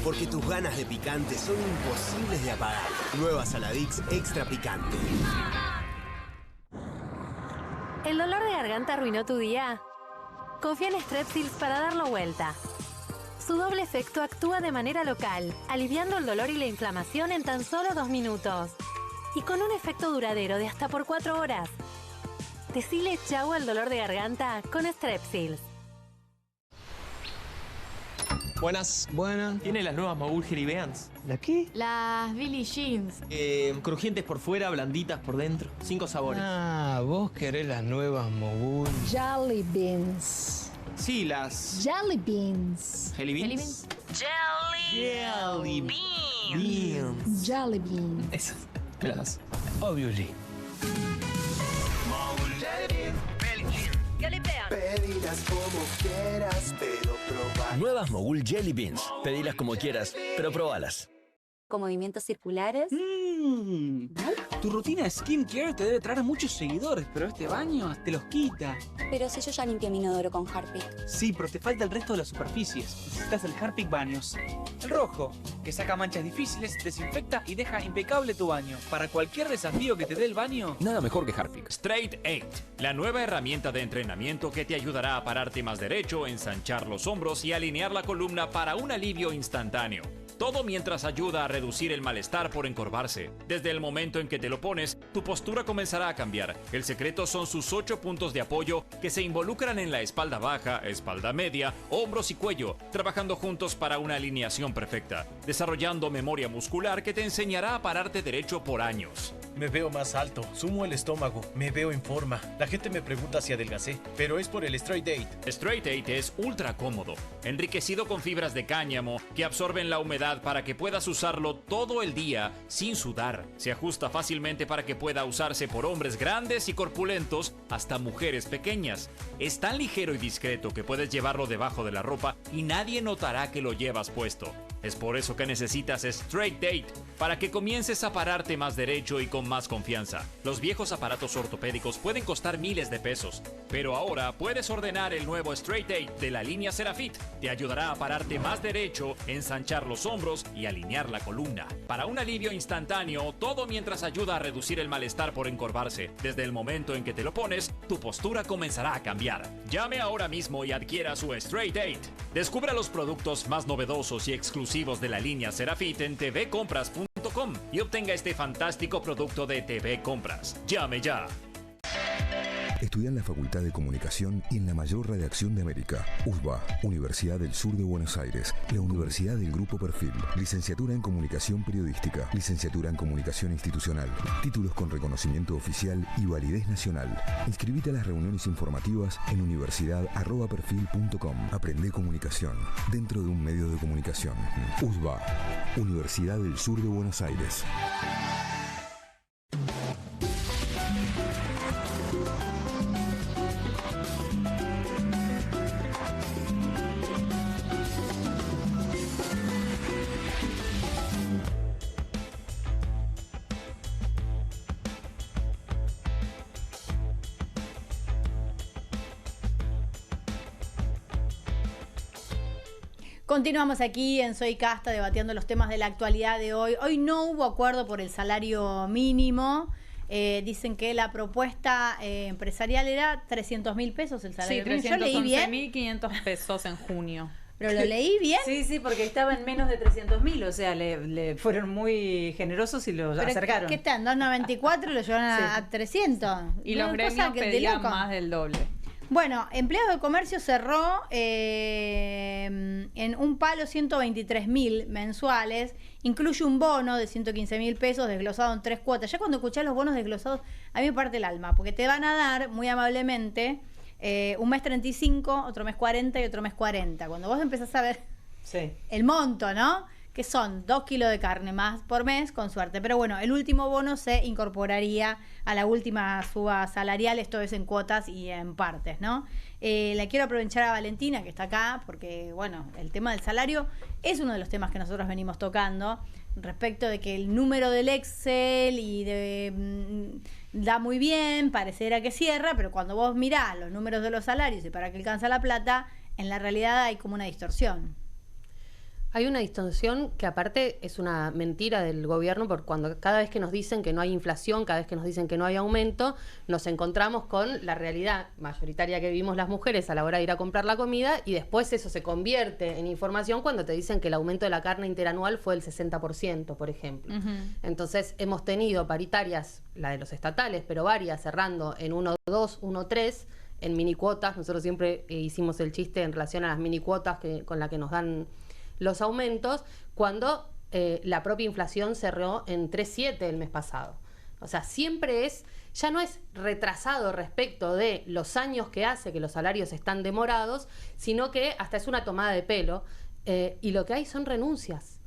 Porque tus ganas de picante son imposibles de apagar. Nueva Saladix extra picante.
¿El dolor de garganta arruinó tu día? Confía en Strepsils para darlo vuelta. Su doble efecto actúa de manera local, aliviando el dolor y la inflamación en tan solo 2 minutos. Y con un efecto duradero de hasta por 4 horas. Decile chau al dolor de garganta con Strepsils.
Buenas. Buenas. ¿Tiene las nuevas Mogul Jelly Beans?
¿La qué?
Las Billie Jeans.
Crujientes por fuera, blanditas por dentro. 5 sabores.
Ah, vos querés las nuevas Mogul.
Jelly Beans.
Sí, las...
Jelly Beans.
¿Jelly Beans?
Jelly
Beans.
Jelly Beans.
Esas. Me las das.
Obviously.
Pedirás como quieras, pero probar.
Nuevas Mogul Jelly Beans. Pedilas como quieras, pero probalas.
¿Con movimientos circulares?
Tu rutina de skincare te debe traer muchos seguidores, pero este baño te los quita.
Pero si yo ya limpié mi inodoro con Harpic.
Sí, pero te falta el resto de las superficies. Necesitas el Harpic Baños. El rojo, que saca manchas difíciles, desinfecta y deja impecable tu baño. Para cualquier desafío que te dé el baño...
Nada mejor que Harpic. Straight 8, la nueva herramienta de entrenamiento que te ayudará a pararte más derecho, ensanchar los hombros y alinear la columna para un alivio instantáneo. Todo mientras ayuda a reducir el malestar por encorvarse. Desde el momento en que te lo pones, tu postura comenzará a cambiar. El secreto son sus 8 puntos de apoyo que se involucran en la espalda baja, espalda media, hombros y cuello, trabajando juntos para una alineación perfecta, desarrollando memoria muscular que te enseñará a pararte derecho por años.
Me veo más alto, sumo el estómago, me veo en forma. La gente me pregunta si adelgacé, pero es por el Straight 8.
Straight 8 es ultra cómodo, enriquecido con fibras de cáñamo que absorben la humedad para que puedas usarlo todo el día sin sudar. Se ajusta fácilmente para que pueda usarse por hombres grandes y corpulentos hasta mujeres pequeñas. Es tan ligero y discreto que puedes llevarlo debajo de la ropa y nadie notará que lo llevas puesto. Es por eso que necesitas Straight Date, para que comiences a pararte más derecho y con más confianza. Los viejos aparatos ortopédicos pueden costar miles de pesos, pero ahora puedes ordenar el nuevo Straight Date de la línea Serafit. Te ayudará a pararte más derecho, ensanchar los hombros y alinear la columna. Para un alivio instantáneo, todo mientras ayuda a reducir el malestar por encorvarse. Desde el momento en que te lo pones, tu postura comenzará a cambiar. Llame ahora mismo y adquiera su Straight Date. Descubra los productos más novedosos y exclusivos de la línea Serafit en tvcompras.com y obtenga este fantástico producto de TV Compras. Llame ya.
Estudia en la Facultad de Comunicación y en la mayor redacción de América. USBA, Universidad del Sur de Buenos Aires. La Universidad del Grupo Perfil. Licenciatura en Comunicación Periodística. Licenciatura en Comunicación Institucional. Títulos con reconocimiento oficial y validez nacional. Inscribite a las reuniones informativas en universidad@perfil.com. Aprende comunicación dentro de un medio de comunicación. USBA, Universidad del Sur de Buenos Aires.
Continuamos aquí en Soy Casta debatiendo los temas de la actualidad de hoy. Hoy no hubo acuerdo por el salario mínimo. Dicen que la propuesta empresarial era 300.000 pesos el salario mínimo.
Sí, 311.500 pesos en junio.
¿Pero lo leí bien?
Sí, porque estaba en menos de 300.000, o sea, le fueron muy generosos y lo acercaron.
¿Qué está? En 294 lo llevaron a 300.
Y los gremios pedían más del doble.
Bueno, Empleados de Comercio cerró en un palo 123.000 mensuales, incluye un bono de 115.000 pesos desglosado en 3 cuotas. Ya cuando escuchás los bonos desglosados, a mí me parte el alma, porque te van a dar muy amablemente un mes 35, otro mes 40 y otro mes 40. Cuando vos empezás a ver el monto, ¿no? Que son 2 kilos de carne más por mes, con suerte. Pero bueno, el último bono se incorporaría a la última suba salarial, esto es en cuotas y en partes, ¿no? La quiero aprovechar a Valentina, que está acá, porque, bueno, el tema del salario es uno de los temas que nosotros venimos tocando, respecto de que el número del Excel da muy bien, parecerá que cierra, pero cuando vos mirás los números de los salarios y para qué alcanza la plata, en la realidad hay como una distorsión.
Hay una distorsión que aparte es una mentira del gobierno, porque cada vez que nos dicen que no hay inflación, cada vez que nos dicen que no hay aumento, nos encontramos con la realidad mayoritaria que vivimos las mujeres a la hora de ir a comprar la comida, y después eso se convierte en información cuando te dicen que el aumento de la carne interanual fue del 60%, por ejemplo. Entonces hemos tenido paritarias, la de los estatales, pero varias cerrando en 1.2, 1.3, en mini cuotas. Nosotros siempre hicimos el chiste en relación a las mini cuotas con la que nos dan los aumentos, cuando la propia inflación cerró en 3.7 el mes pasado. O sea, siempre ya no es retrasado respecto de los años que hace que los salarios están demorados, sino que hasta es una tomada de pelo, y lo que hay son renuncias.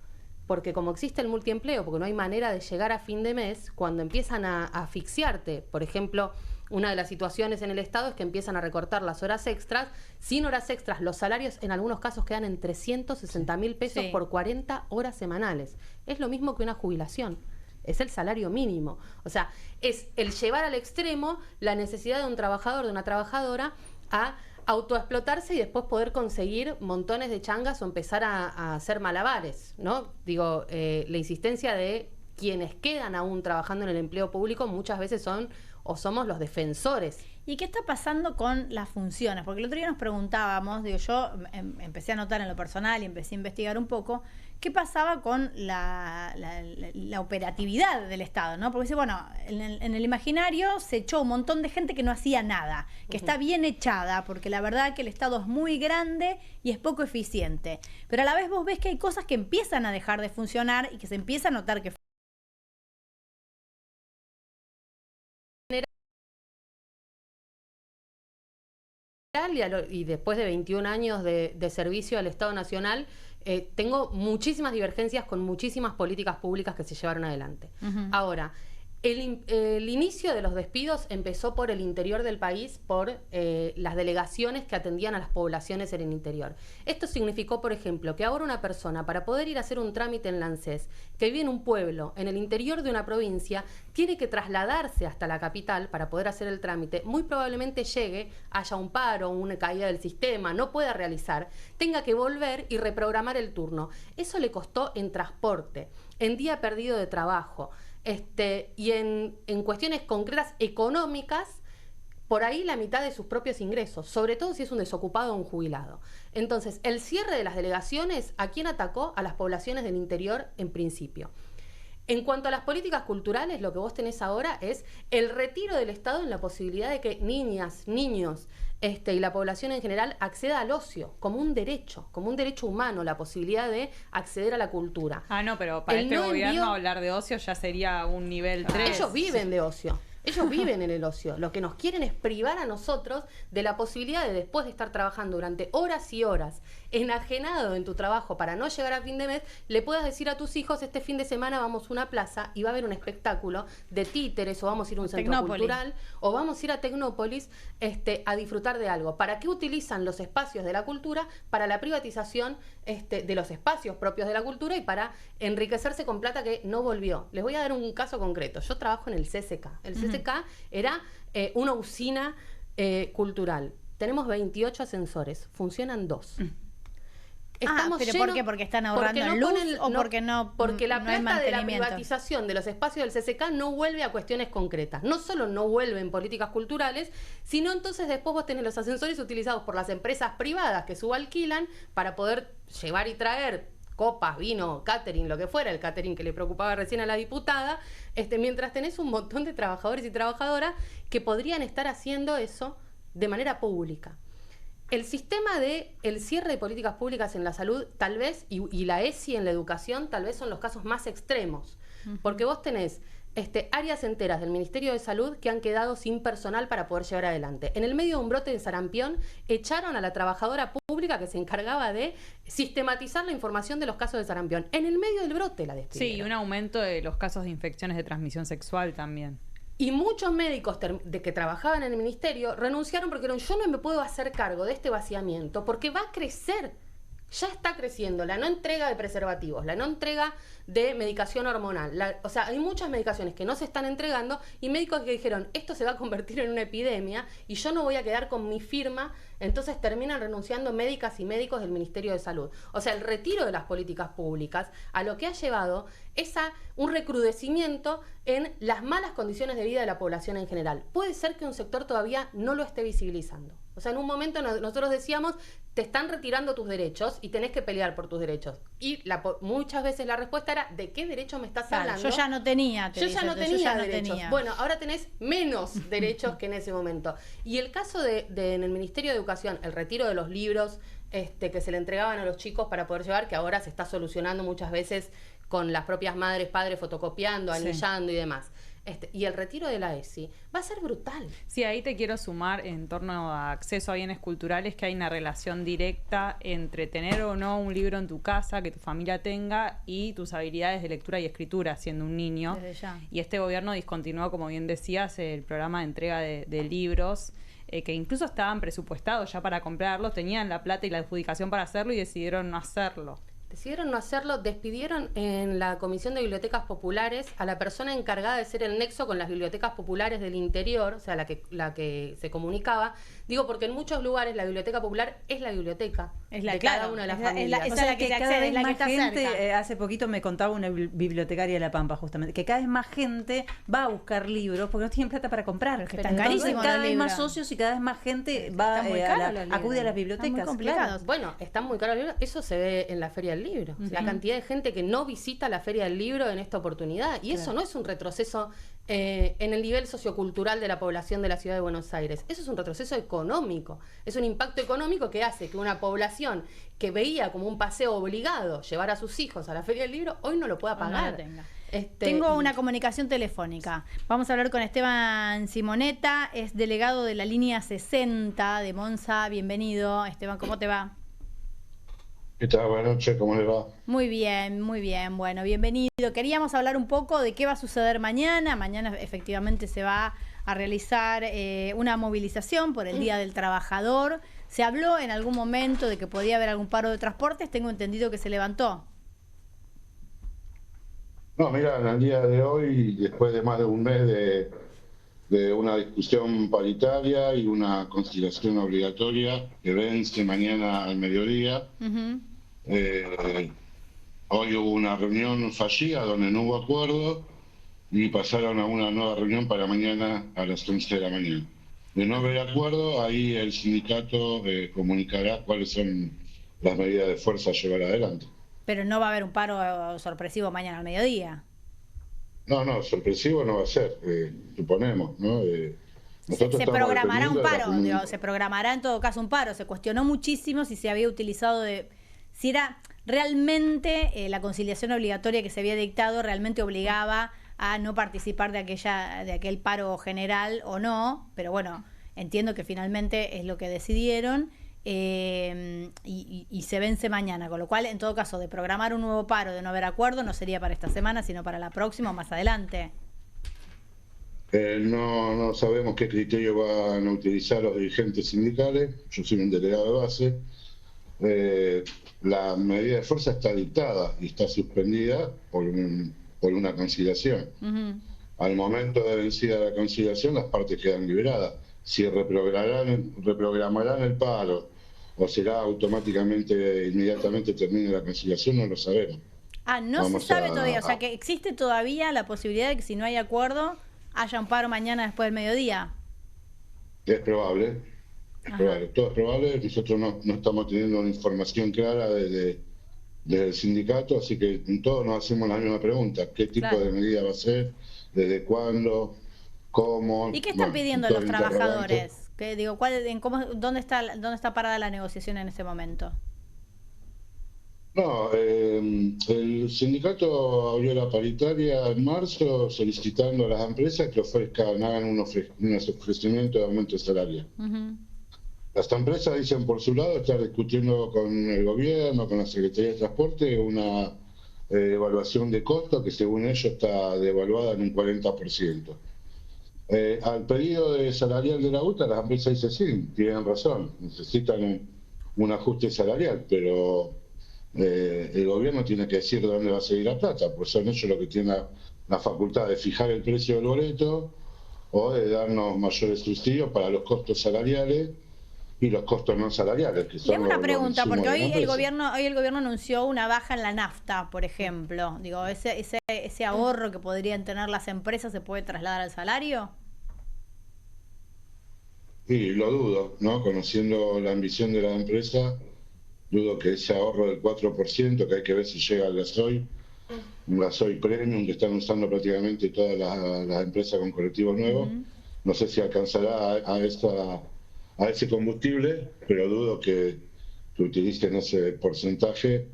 Porque como existe el multiempleo, porque no hay manera de llegar a fin de mes, cuando empiezan a asfixiarte, por ejemplo, una de las situaciones en el Estado es que empiezan a recortar las horas extras. Sin horas extras, los salarios en algunos casos quedan en 360.000 pesos por 40 horas semanales. Es lo mismo que una jubilación. Es el salario mínimo. O sea, es el llevar al extremo la necesidad de un trabajador, de una trabajadora, a autoexplotarse y después poder conseguir montones de changas o empezar a hacer malabares, ¿no? Digo, la insistencia de quienes quedan aún trabajando en el empleo público muchas veces somos los defensores.
¿Y qué está pasando con las funciones? Porque el otro día nos preguntábamos, yo empecé a notar en lo personal y empecé a investigar un poco, qué pasaba con la operatividad del Estado, ¿no? Porque dice, bueno, en el imaginario se echó un montón de gente que no hacía nada, que está bien echada, porque la verdad que el Estado es muy grande y es poco eficiente. Pero a la vez vos ves que hay cosas que empiezan a dejar de funcionar y que se empieza a notar que
y después de 21 años de servicio al Estado Nacional, tengo muchísimas divergencias con muchísimas políticas públicas que se llevaron adelante. Ahora,
El inicio de los despidos empezó por el interior del país, por las delegaciones que atendían a las poblaciones en el interior. Esto significó, por ejemplo, que ahora una persona, para poder ir a hacer un trámite en la ANSES, que vive en un pueblo, en el interior de una provincia, tiene que trasladarse hasta la capital para poder hacer el trámite. Muy probablemente llegue, haya un paro, una caída del sistema, no pueda realizar, tenga que volver y reprogramar el turno. Eso le costó en transporte, en día perdido de trabajo. Y en cuestiones concretas económicas, por ahí la mitad de sus propios ingresos, sobre todo si es un desocupado o un jubilado. Entonces, el cierre de las delegaciones, ¿a quién atacó? A las poblaciones del interior en principio. En cuanto a las políticas culturales, lo que vos tenés ahora es el retiro del Estado en la posibilidad de que niñas, niños y la población en general acceda al ocio como un derecho humano, la posibilidad de acceder a la cultura.
No, pero para este gobierno hablar de ocio ya sería un nivel 3.
Ellos viven de ocio. Ellos viven en el ocio. Lo que nos quieren es privar a nosotros de la posibilidad de, después de estar trabajando durante horas y horas, enajenado en tu trabajo para no llegar a fin de mes, le puedas decir a tus hijos, este fin de semana vamos a una plaza y va a haber un espectáculo de títeres, o vamos a ir a un centro cultural, o vamos a ir a Tecnópolis a disfrutar de algo. ¿Para qué utilizan los espacios de la cultura? Para la privatización de los espacios propios de la cultura y para enriquecerse con plata que no volvió. Les voy a dar un caso concreto. Yo trabajo en el CCK. El CCK era una usina cultural. Tenemos 28 ascensores, funcionan 2.
¿Pero por qué? ¿Porque están ahorrando en luz o porque no?
Porque la
no hay
plata de la
mantenimiento?
privatización de los espacios del CCK no vuelve a cuestiones concretas. No solo no vuelve en políticas culturales, sino entonces después vos tenés los ascensores utilizados por las empresas privadas que subalquilan para poder llevar y traer copas, vino, catering, lo que fuera, el catering que le preocupaba recién a la diputada, mientras tenés un montón de trabajadores y trabajadoras que podrían estar haciendo eso de manera pública. El sistema de el cierre de políticas públicas en la salud, tal vez, y la ESI en la educación, tal vez son los casos más extremos, porque vos tenés áreas enteras del Ministerio de Salud que han quedado sin personal para poder llevar adelante. En el medio de un brote de sarampión, echaron a la trabajadora pública que se encargaba de sistematizar la información de los casos de sarampión. En el medio del brote la despidieron.
Sí, y un aumento de los casos de infecciones de transmisión sexual también.
Y muchos médicos que trabajaban en el ministerio renunciaron porque dijeron, yo no me puedo hacer cargo de este vaciamiento porque va a crecer. Ya está creciendo la no entrega de preservativos, la no entrega de medicación hormonal. O sea, hay muchas medicaciones que no se están entregando y médicos que dijeron, esto se va a convertir en una epidemia y yo no voy a quedar con mi firma. Entonces terminan renunciando médicas y médicos del Ministerio de Salud. O sea, el retiro de las políticas públicas a lo que ha llevado es a un recrudecimiento en las malas condiciones de vida de la población en general. Puede ser que un sector todavía no lo esté visibilizando. O sea, en un momento nosotros decíamos, te están retirando tus derechos y tenés que pelear por tus derechos. Y muchas veces la respuesta era, ¿de qué derecho me estás hablando?
Yo ya no tenía,
derechos. Bueno, ahora tenés menos derechos que en ese momento. Y el caso en el Ministerio de Educación, el retiro de los libros que se le entregaban a los chicos para poder llevar, que ahora se está solucionando muchas veces con las propias madres, padres fotocopiando, anillando y demás. Y el retiro de la ESI va a ser brutal.
Sí, ahí te quiero sumar en torno a acceso a bienes culturales, que hay una relación directa entre tener o no un libro en tu casa, que tu familia tenga, y tus habilidades de lectura y escritura siendo un niño.
Desde ya.
Y este gobierno discontinuó, como bien decías, el programa de entrega de libros, que incluso estaban presupuestados ya para comprarlos, tenían la plata y la adjudicación para hacerlo y decidieron no hacerlo.
Decidieron no hacerlo, despidieron en la Comisión de Bibliotecas Populares a la persona encargada de ser el nexo con las bibliotecas populares del interior, o sea, la que se comunicaba. Digo, porque en muchos lugares la biblioteca popular es la biblioteca de cada una de las familias.
Es la que se accede, es la que está cerca. Hace poquito me contaba una bibliotecaria de La Pampa, justamente, que cada vez más gente va a buscar libros porque no tienen plata para comprar.
Que están carísimos.
Cada vez más socios y cada vez más gente va acude a las bibliotecas.
Están muy complicados. Bueno, están muy caros los libros. Eso se ve en la Feria del Libro. La cantidad de gente que no visita la Feria del Libro en esta oportunidad. Y eso no es un retroceso en el nivel sociocultural de la población de la ciudad de Buenos Aires. Eso es un retroceso económico. Es un impacto económico que hace que una población que veía como un paseo obligado llevar a sus hijos a la Feria del Libro, hoy no lo pueda pagar.
Tengo una comunicación telefónica. Vamos a hablar con Esteban Simonetta, es delegado de la línea 60 de Monza. Bienvenido, Esteban, ¿cómo te va?
¿Qué tal? Buenas noches, ¿cómo le va?
Muy bien, muy bien. Bueno, bienvenido. Queríamos hablar un poco de qué va a suceder mañana. Mañana efectivamente se va a realizar una movilización por el Día del Trabajador. ¿Se habló en algún momento de que podía haber algún paro de transportes? Tengo entendido que se levantó.
No, mira, en el día de hoy, después de más de un mes de una discusión paritaria y una conciliación obligatoria que vence mañana al mediodía, hoy hubo una reunión fallida donde no hubo acuerdo y pasaron a una nueva reunión para mañana a las 11 de la mañana. De no haber acuerdo, ahí el sindicato comunicará cuáles son las medidas de fuerza a llevar adelante.
Pero no va a haber un paro sorpresivo mañana al mediodía.
No, sorpresivo no va a ser, suponemos, ¿no?
Se programará un paro, digo, se programará en todo caso un paro. Se cuestionó muchísimo si se había utilizado si era realmente la conciliación obligatoria que se había dictado realmente obligaba a no participar de aquel paro general o no, pero bueno, entiendo que finalmente es lo que decidieron. Y se vence mañana, con lo cual en todo caso de programar un nuevo paro, de no haber acuerdo, no sería para esta semana sino para la próxima o más adelante.
No sabemos qué criterio van a utilizar los dirigentes sindicales. Yo soy un delegado de base. La medida de fuerza está dictada y está suspendida por una conciliación. Al momento de vencida la conciliación, las partes quedan liberadas. Si reprogramarán el paro o será automáticamente, inmediatamente termine la conciliación, no lo sabemos.
No se sabe todavía, o sea que existe todavía la posibilidad de que si no hay acuerdo, haya un paro mañana después del mediodía.
Es probable, todo es probable. Nosotros no estamos teniendo una información clara desde el sindicato, así que todos nos hacemos la misma pregunta: ¿qué tipo de medida va a ser? ¿Desde cuándo? ¿Cómo?
¿Y qué están pidiendo los trabajadores? ¿Dónde está parada la negociación en este momento?
No, el sindicato abrió la paritaria en marzo solicitando a las empresas que hagan un ofrecimiento de aumento salarial. Las empresas dicen por su lado estar discutiendo con el gobierno, con la Secretaría de Transporte, una evaluación de costo que según ellos está devaluada en un 40%. Al pedido de salarial de la UTA, las empresas dicen sí, tienen razón, necesitan un ajuste salarial, pero el gobierno tiene que decir de dónde va a seguir la plata, pues son ellos los que tienen la facultad de fijar el precio del boleto o de darnos mayores subsidios para los costos salariales y los costos no salariales, que son
una pregunta, porque hoy el gobierno anunció una baja en la nafta, por ejemplo. Digo, ese ahorro que podrían tener las empresas, ¿se puede trasladar al salario?
Sí, lo dudo, ¿no? Conociendo la ambición de la empresa, dudo que ese ahorro del 4%, que hay que ver si llega al gasoil, un gasoil premium que están usando prácticamente todas las empresas con colectivos nuevos, no sé si alcanzará a ese combustible, pero dudo que utilicen ese porcentaje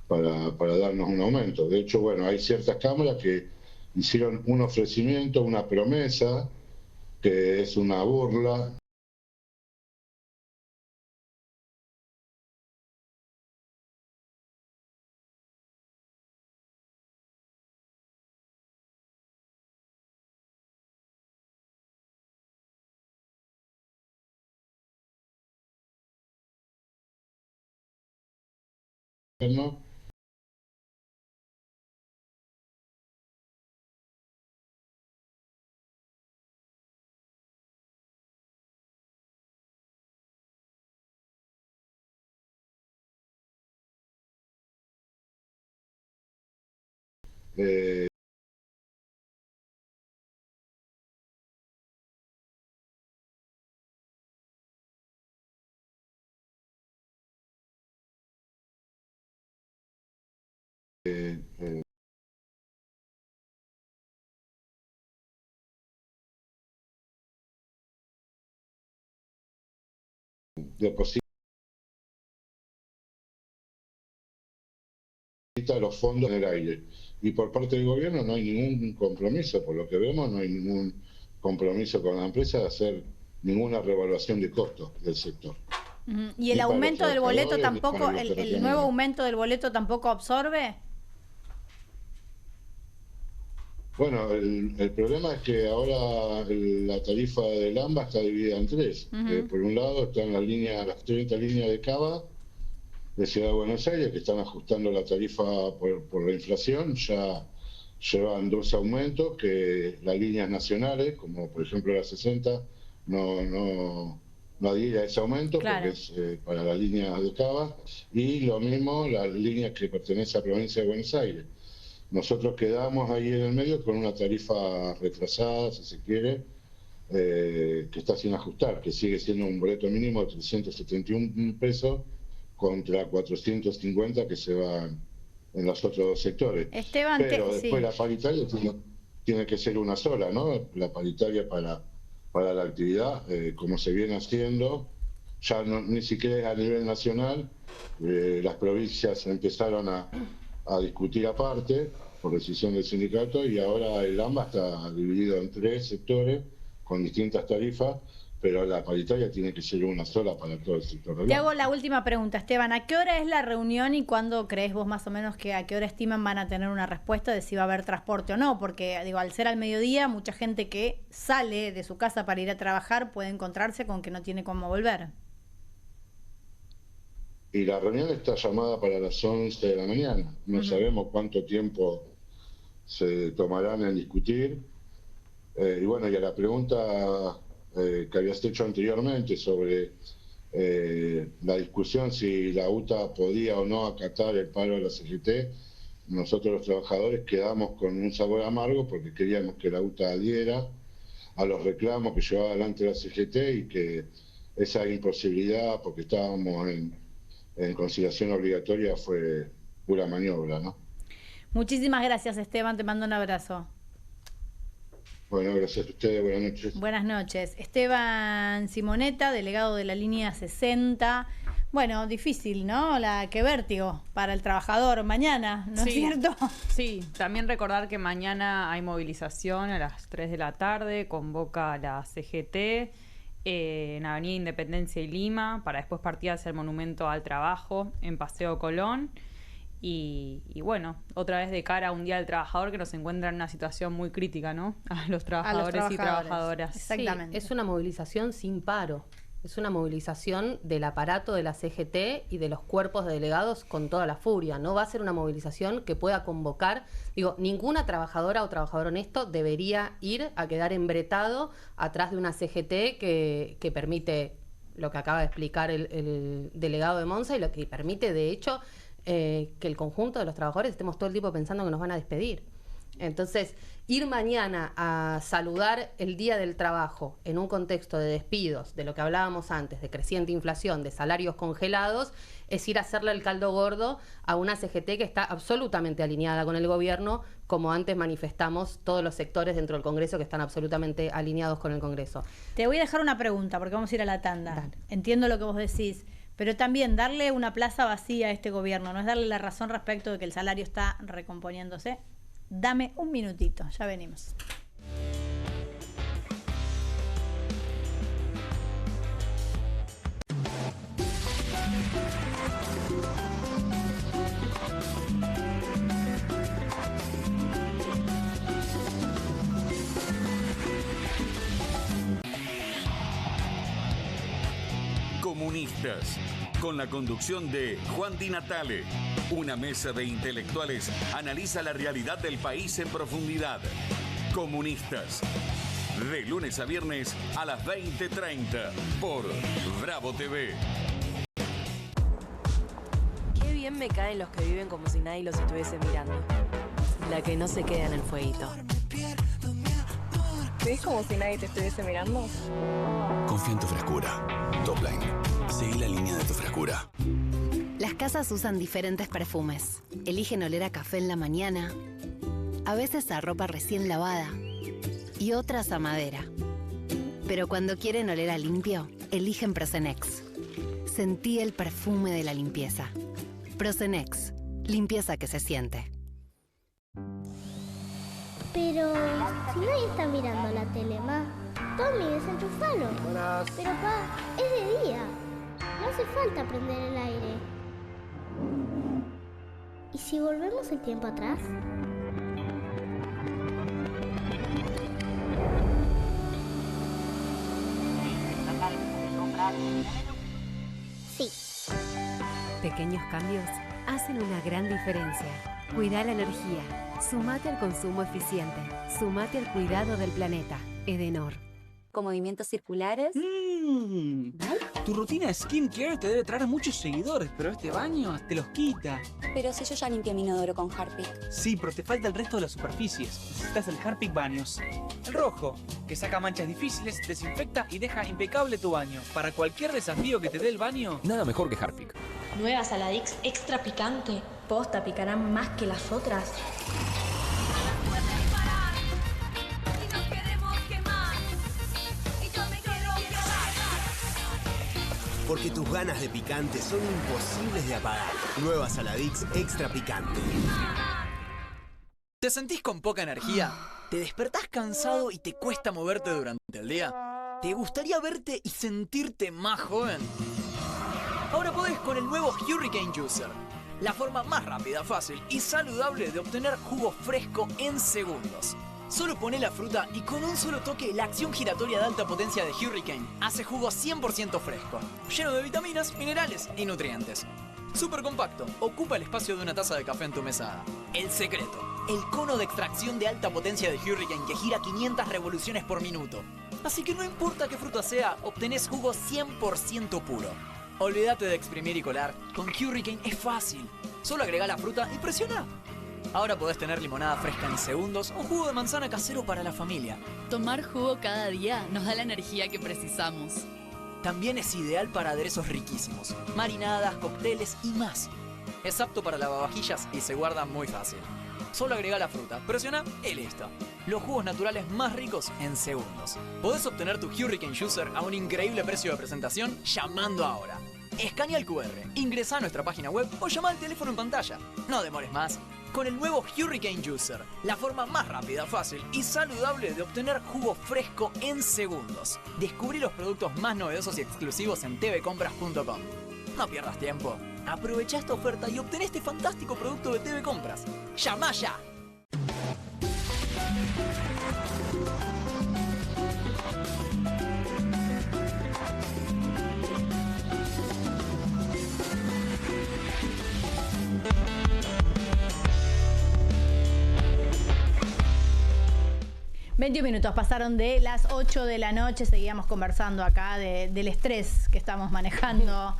para darnos un aumento. De hecho, bueno, hay ciertas cámaras que hicieron un ofrecimiento, una promesa, que es una burla. ¿No? Deposita los fondos en el aire. Y por parte del gobierno no hay ningún compromiso, por lo que vemos, no hay ningún compromiso con la empresa de hacer ninguna revaluación de costos del sector.
¿Y el aumento del boleto tampoco, el nuevo aumento del boleto tampoco absorbe?
Bueno, el problema es que ahora la tarifa del AMBA está dividida en tres. Por un lado están las 30 líneas de Cava de Ciudad de Buenos Aires, que están ajustando la tarifa por la inflación. Ya llevan 2 aumentos, que las líneas nacionales, como por ejemplo la 60, no adhiere a ese aumento, porque es para las líneas de Cava. Y lo mismo las líneas que pertenecen a la provincia de Buenos Aires. Nosotros quedamos ahí en el medio con una tarifa retrasada, si se quiere, que está sin ajustar, que sigue siendo un boleto mínimo de 371 pesos contra 450 que se van en los otros 2 sectores.
Esteban,
pero después la paritaria tiene que ser una sola, ¿no? La paritaria para la actividad, como se viene haciendo, ya ni siquiera es a nivel nacional. Las provincias empezaron a discutir aparte por decisión del sindicato, y ahora el AMBA está dividido en 3 sectores con distintas tarifas, pero la paritaria tiene que ser una sola para todo el sector del AMBA.
Te hago la última pregunta, Esteban. ¿A qué hora es la reunión y cuándo crees vos más o menos que a qué hora estiman van a tener una respuesta de si va a haber transporte o no? Porque digo, al ser al mediodía, mucha gente que sale de su casa para ir a trabajar puede encontrarse con que no tiene cómo volver.
Y la reunión está llamada para las 11 de la mañana. No sabemos cuánto tiempo se tomarán en discutir. Y bueno, y a la pregunta que habías hecho anteriormente sobre la discusión si la UTA podía o no acatar el paro de la CGT, nosotros los trabajadores quedamos con un sabor amargo porque queríamos que la UTA adhiera a los reclamos que llevaba adelante la CGT, y que esa imposibilidad, porque estábamos en conciliación obligatoria, fue pura maniobra, ¿no?
Muchísimas gracias, Esteban, te mando un abrazo.
Bueno, gracias a ustedes, buenas noches.
Buenas noches. Esteban Simonetta, delegado de la línea 60. Bueno, difícil, ¿no? Qué vértigo para el trabajador mañana, ¿no es cierto?
Sí, también recordar que mañana hay movilización a las 3 de la tarde, convoca la CGT en Avenida Independencia y Lima, para después partir hacia el Monumento al Trabajo en Paseo Colón. Y bueno, otra vez de cara a un Día del Trabajador que nos encuentra en una situación muy crítica, ¿no? A los trabajadores y trabajadoras.
Exactamente.
Sí, es una movilización sin paro. Es una movilización del aparato de la CGT y de los cuerpos de delegados con toda la furia. No va a ser una movilización que pueda convocar... Digo, ninguna trabajadora o trabajador honesto debería ir a quedar embretado atrás de una CGT que permite lo que acaba de explicar el delegado de Monza, y lo que permite, de hecho, que el conjunto de los trabajadores estemos todo el tiempo pensando que nos van a despedir. Entonces, ir mañana a saludar el Día del Trabajo en un contexto de despidos, de lo que hablábamos antes, de creciente inflación, de salarios congelados, es ir a hacerle el caldo gordo a una CGT que está absolutamente alineada con el gobierno, como antes manifestamos todos los sectores dentro del Congreso que están absolutamente alineados con el Congreso.
Te voy a dejar una pregunta, porque vamos a ir a la tanda. Dale. Entiendo lo que vos decís, pero también darle una plaza vacía a este gobierno, ¿no es darle la razón respecto de que el salario está recomponiéndose? Dame un minutito, ya venimos.
Comunistas, con la conducción de Juan Di Natale. Una mesa de intelectuales analiza la realidad del país en profundidad. Comunistas, de lunes a viernes a las 20:30 por Bravo TV.
Qué bien me caen los que viven como si nadie los estuviese mirando. La que no se queda en el fueguito.
¿Ves como si nadie te estuviese mirando?
Confía en tu frescura. Topline. Seguí la línea de tu frescura.
Las casas usan diferentes perfumes. Eligen oler a café en la mañana, a veces a ropa recién lavada y otras a madera. Pero cuando quieren oler a limpio, eligen Prosenex. Sentí el perfume de la limpieza. Prosenex. Limpieza que se siente.
Pero si nadie está mirando la tele, ma, Tommy, desenchufalo.
Buenas.
Pero pa, es de día. No hace falta prender el aire. ¿Y si volvemos el tiempo atrás? Sí.
Pequeños cambios hacen una gran diferencia. Cuida la energía. Sumate al consumo eficiente. Sumate al cuidado del planeta. Edenor.
Con movimientos circulares.
Tu rutina de skincare te debe traer muchos seguidores, pero este baño te los quita.
Pero si yo ya limpié mi inodoro con Harpic.
Sí, pero te falta el resto de las superficies. Necesitas el Harpic Baños. El rojo, que saca manchas difíciles, desinfecta y deja impecable tu baño. Para cualquier desafío que te dé el baño,
nada mejor que Harpic.
Nueva Saladix extra picante. Posta, picarán más que las otras.
Porque tus ganas de picante son imposibles de apagar. Nueva Saladix extra picante.
¿te sentís con poca energía? ¿Te despertás cansado y te cuesta moverte durante el día? ¿Te gustaría verte y sentirte más joven? Ahora podés con el nuevo Hurricane Juicer. La forma más rápida, fácil y saludable de obtener jugo fresco en segundos. Solo poné la fruta y con un solo toque la acción giratoria de alta potencia de Hurricane hace jugo 100% fresco, lleno de vitaminas, minerales y nutrientes. Súper compacto, ocupa el espacio de una taza de café en tu mesada. El secreto, el cono de extracción de alta potencia de Hurricane que gira 500 revoluciones por minuto. Así que no importa qué fruta sea, obtenés jugo 100% puro. Olvídate de exprimir y colar, con Hurricane es fácil. Solo agrega la fruta y presiona. Ahora podés tener limonada fresca en segundos o jugo de manzana casero para la familia.
Tomar jugo cada día nos da la energía que precisamos.
También es ideal para aderezos riquísimos, marinadas, cócteles y más. Es apto para lavavajillas y se guarda muy fácil. Solo agrega la fruta, presiona y listo. Los jugos naturales más ricos en segundos. Podés obtener tu Hurricane Juicer a un increíble precio de presentación llamando ahora. Escanea el QR, ingresa a nuestra página web o llama al teléfono en pantalla. No demores más. Con el nuevo Hurricane Juicer, la forma más rápida, fácil y saludable de obtener jugo fresco en segundos. Descubrí los productos más novedosos y exclusivos en tvcompras.com. No pierdas tiempo. Aprovecha esta oferta y obtén este fantástico producto de TV Compras. ¡Llama ya!
Minutos pasaron de las 8 de la noche, seguíamos conversando acá del estrés que estamos manejando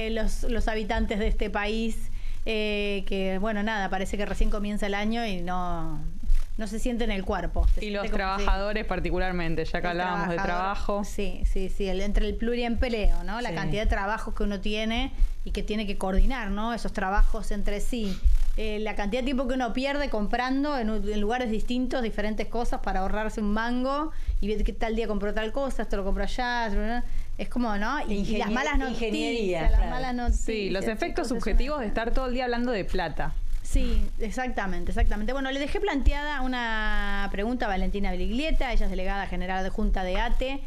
los habitantes de este país, que bueno, nada, parece que recién comienza el año y no se siente en el cuerpo.
Y los trabajadores particularmente, ya que hablábamos de trabajo.
Sí, entre el pluriempleo, ¿no? La cantidad de trabajos que uno tiene y que tiene que coordinar, ¿no? Esos trabajos entre sí. La cantidad de tiempo que uno pierde comprando en lugares distintos, diferentes cosas para ahorrarse un mango y ver qué tal día compró tal cosa, esto lo compro allá. Es como, ¿no? Y las malas noticias. Las malas noticias.
Sí, los efectos subjetivos de estar todo el día hablando de plata.
Sí, exactamente. Bueno, le dejé planteada una pregunta a Valentina Briglietta, ella es delegada general adjunta de ATE,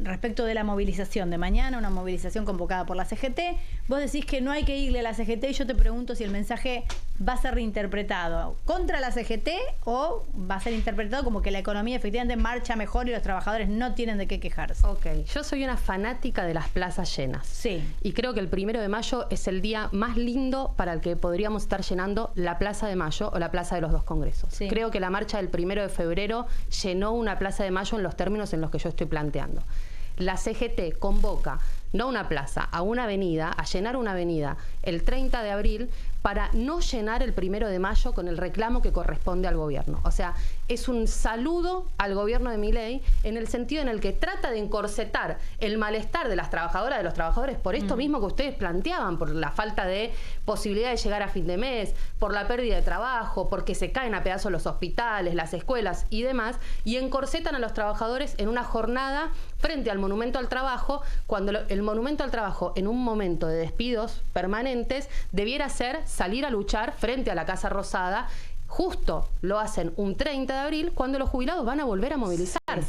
respecto de la movilización de mañana, una movilización convocada por la CGT. Vos decís que no hay que irle a la CGT y yo te pregunto si el mensaje va a ser reinterpretado contra la CGT o va a ser interpretado como que la economía efectivamente marcha mejor y los trabajadores no tienen de qué quejarse.
Ok, yo soy una fanática de las plazas llenas.
Sí.
Y creo que el 1 de mayo es el día más lindo para el que podríamos estar llenando la Plaza de Mayo o la Plaza de los Dos Congresos. Sí. Creo que la marcha del 1 de febrero llenó una Plaza de Mayo en los términos en los que yo estoy planteando. La CGT convoca, no a una plaza, a una avenida, a llenar una avenida el 30 de abril para no llenar el 1 de mayo con el reclamo que corresponde al gobierno. O sea, es un saludo al gobierno de Milei en el sentido en el que trata de encorsetar el malestar de las trabajadoras, de los trabajadores, por esto mismo que ustedes planteaban, por la falta de posibilidad de llegar a fin de mes, por la pérdida de trabajo, porque se caen a pedazos los hospitales, las escuelas y demás, y encorsetan a los trabajadores en una jornada frente al Monumento al Trabajo, cuando el Monumento al Trabajo, en un momento de despidos permanentes, debiera ser salir a luchar frente a la Casa Rosada. Justo lo hacen un 30 de abril, cuando los jubilados van a volver a movilizar.
Claro,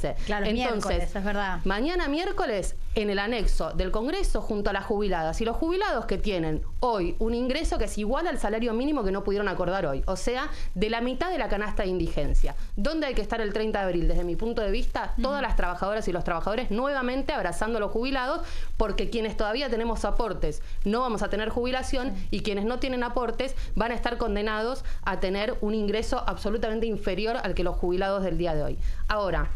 Entonces,
miércoles, es verdad.
mañana miércoles, en el anexo del Congreso, junto a las jubiladas y los jubilados que tienen hoy un ingreso que es igual al salario mínimo que no pudieron acordar hoy, o sea, de la mitad de la canasta de indigencia. ¿Dónde hay que estar el 30 de abril? Desde mi punto de vista, todas las trabajadoras y los trabajadores nuevamente abrazando a los jubilados, porque quienes todavía tenemos aportes no vamos a tener jubilación y quienes no tienen aportes van a estar condenados a tener un ingreso absolutamente inferior al que los jubilados del día de hoy. Ahora,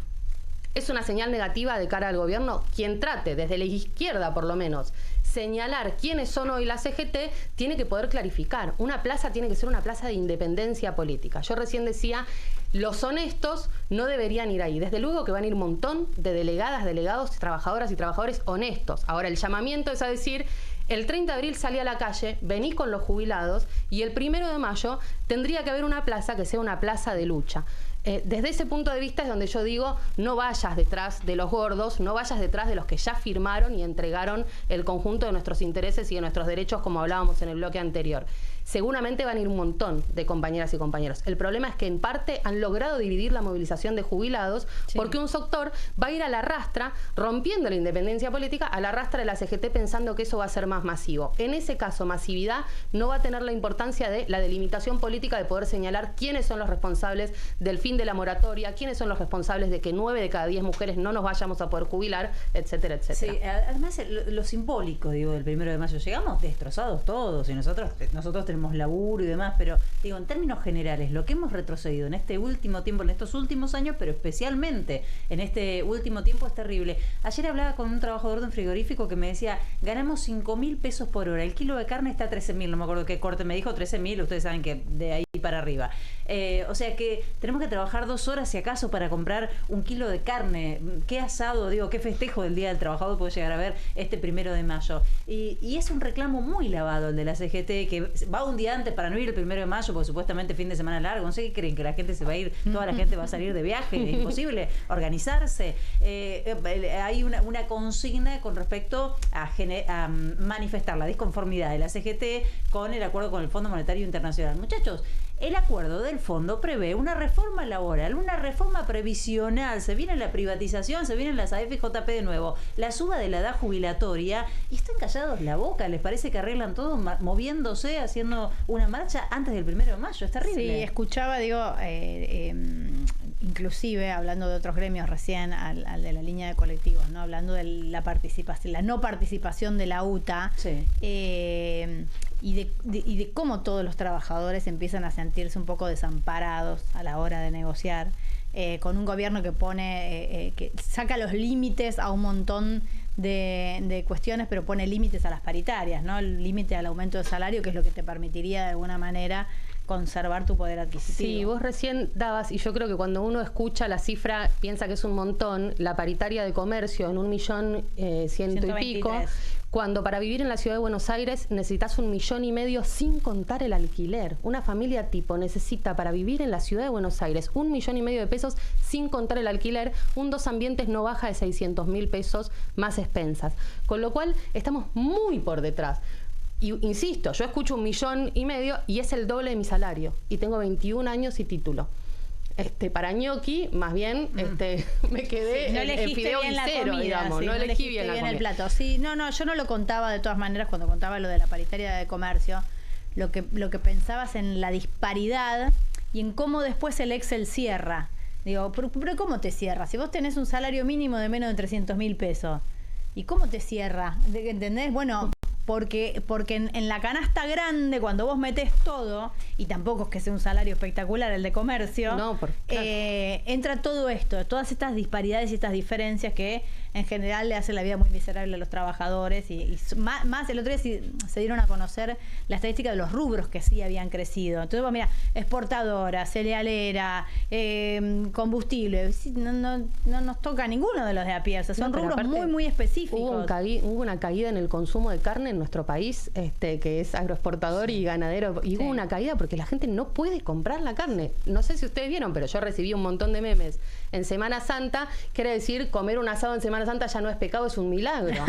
es una señal negativa de cara al gobierno quien trate, desde la izquierda por lo menos, señalar quiénes son hoy la CGT, tiene que poder clarificar. Una plaza tiene que ser una plaza de independencia política. Yo recién decía, los honestos no deberían ir ahí. Desde luego que van a ir un montón de delegadas, delegados, trabajadoras y trabajadores honestos. Ahora, el llamamiento es a decir, el 30 de abril salí a la calle, vení con los jubilados y el 1 de mayo tendría que haber una plaza que sea una plaza de lucha. Desde ese punto de vista es donde yo digo, no vayas detrás de los gordos, no vayas detrás de los que ya firmaron y entregaron el conjunto de nuestros intereses y de nuestros derechos, como hablábamos en el bloque anterior. Seguramente van a ir un montón de compañeras y compañeros. El problema es que en parte han logrado dividir la movilización de jubilados, porque un sector va a ir a la rastra, rompiendo la independencia política, a la rastra de la CGT pensando que eso va a ser más masivo. En ese caso, masividad no va a tener la importancia de la delimitación política, de poder señalar quiénes son los responsables del fin de la moratoria, quiénes son los responsables de que 9 de cada 10 mujeres no nos vayamos a poder jubilar, etcétera, etcétera.
Sí, además lo simbólico, digo, del 1 de mayo, llegamos destrozados todos y nosotros tenemos laburo y demás, pero digo, en términos generales, lo que hemos retrocedido en este último tiempo, en estos últimos años, pero especialmente en este último tiempo, es terrible. Ayer hablaba con un trabajador de un frigorífico que me decía, ganamos 5.000 pesos por hora, el kilo de carne está a 13.000, no me acuerdo qué corte me dijo, 13.000, ustedes saben que de ahí para arriba. O sea que tenemos que trabajar 2 horas si acaso para comprar un kilo de carne. Qué asado, digo, qué festejo del Día del Trabajador puede llegar a ver este 1 de mayo. Y es un reclamo muy lavado el de la CGT, que va un día antes para no ir el 1 de mayo, porque supuestamente fin de semana largo. No sé qué creen, que la gente se va a ir, toda la gente va a salir de viaje, es imposible organizarse. Hay una consigna con respecto a manifestar la disconformidad de la CGT con el acuerdo con el Fondo Monetario Internacional. Muchachos, el acuerdo del fondo prevé una reforma laboral, una reforma previsional, se viene la privatización, se vienen las AFJP de nuevo, la suba de la edad jubilatoria, y están callados la boca. Les parece que arreglan todo moviéndose, haciendo una marcha antes del 1 de mayo. Es terrible.
Sí, escuchaba, digo, inclusive hablando de otros gremios recién, al de la línea de colectivos, ¿no? Hablando de la participación, la no participación de la UTA. Sí. Y de cómo todos los trabajadores empiezan a sentirse un poco desamparados a la hora de negociar, con un gobierno que pone, que saca los límites a un montón de cuestiones, pero pone límites a las paritarias, ¿no? El límite al aumento de salario, que es lo que te permitiría de alguna manera conservar tu poder adquisitivo.
Sí, vos recién dabas, y yo creo que cuando uno escucha la cifra piensa que es un montón, la paritaria de comercio en 1.100.000 y pico, cuando para vivir en la ciudad de Buenos Aires necesitas 1,5 millones sin contar el alquiler. Una familia tipo necesita para vivir en la ciudad de Buenos Aires 1,5 millones de pesos sin contar el alquiler. Un 2 ambientes no baja de 600.000 pesos más expensas. Con lo cual estamos muy por detrás. Y insisto, yo escucho 1,5 millones y es el doble de mi salario. Y tengo 21 años y título. Para ñoqui, más bien, me quedé
sí, no
en fideo
bien la
cero,
comida,
digamos.
sí,
no elegí bien la comida.
el plato. Sí, no, yo no lo contaba de todas maneras cuando contaba lo de la paritaria de comercio. Lo que pensabas en la disparidad y en cómo después el Excel cierra. Digo, pero ¿cómo te cierra? Si vos tenés un salario mínimo de menos de 300.000 pesos, ¿y cómo te cierra? ¿Entendés? Bueno, porque en la canasta grande, cuando vos metés todo, y tampoco es que sea un salario espectacular el de comercio,
no, claro,
entra todo esto, todas estas disparidades y estas diferencias que en general le hacen la vida muy miserable a los trabajadores, y más el otro día se dieron a conocer la estadística de los rubros que sí habían crecido. Entonces, mira, exportadora, cerealera, combustible, no nos toca ninguno de los de a pie, o sea, son rubros muy, muy específicos.
Hubo una caída en el consumo de carne en nuestro país, que es agroexportador y ganadero, y hubo una caída porque la gente no puede comprar la carne. No sé si ustedes vieron, pero yo recibí un montón de memes en Semana Santa. Quiere decir, comer un asado en Semana Santa ya no es pecado, es un milagro.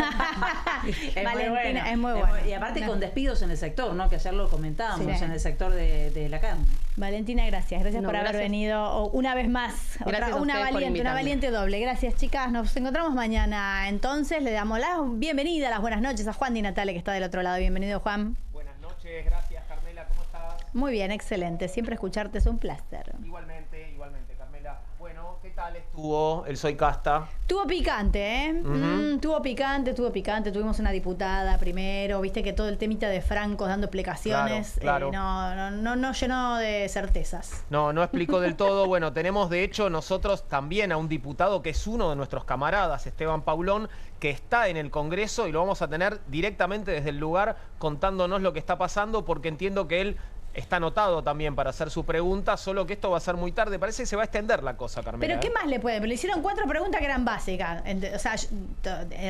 Valentina, es muy bueno.
Y aparte con despidos en el sector, ¿no? Que ayer lo comentábamos, en el sector de la carne.
Valentina, gracias por haber venido una vez más. Una valiente doble. Gracias, chicas. Nos encontramos mañana. Entonces le damos la bienvenida, las buenas noches a Juan Di Natale, que está del otro lado. Bienvenido, Juan.
Buenas noches, gracias, Carmela. ¿Cómo estás?
Muy bien, excelente. Siempre escucharte es un placer.
Igualmente, Carmela. Bueno, ¿qué tal estuvo el Soy Casta?
Tuvo picante, ¿eh? Tuvo picante. Tuvimos una diputada primero. Viste que todo el temita de Francos dando explicaciones
claro.
No llenó de certezas.
No explicó del todo. Bueno, tenemos de hecho nosotros también a un diputado que es uno de nuestros camaradas, Esteban Paulón, que está en el Congreso y lo vamos a tener directamente desde el lugar contándonos lo que está pasando, porque entiendo que él está anotado también para hacer su pregunta, solo que esto va a ser muy tarde. Parece que se va a extender la cosa, Carmela.
¿Pero qué más le puede? Le hicieron 4 preguntas que eran básicas. O sea,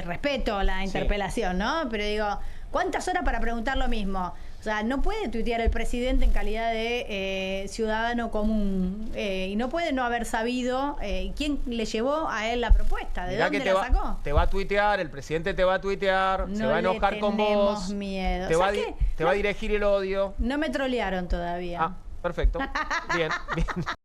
respeto la interpelación, ¿no? Pero digo, ¿cuántas horas para preguntar lo mismo? O sea, no puede tuitear el presidente en calidad de ciudadano común. Y no puede no haber sabido quién le llevó a él la propuesta. ¿De dónde la sacó?
Te va a tuitear, el presidente te va a tuitear, se va a enojar con vos.
Miedo.
Te va a dirigir el odio.
No me trolearon todavía.
Perfecto. Bien.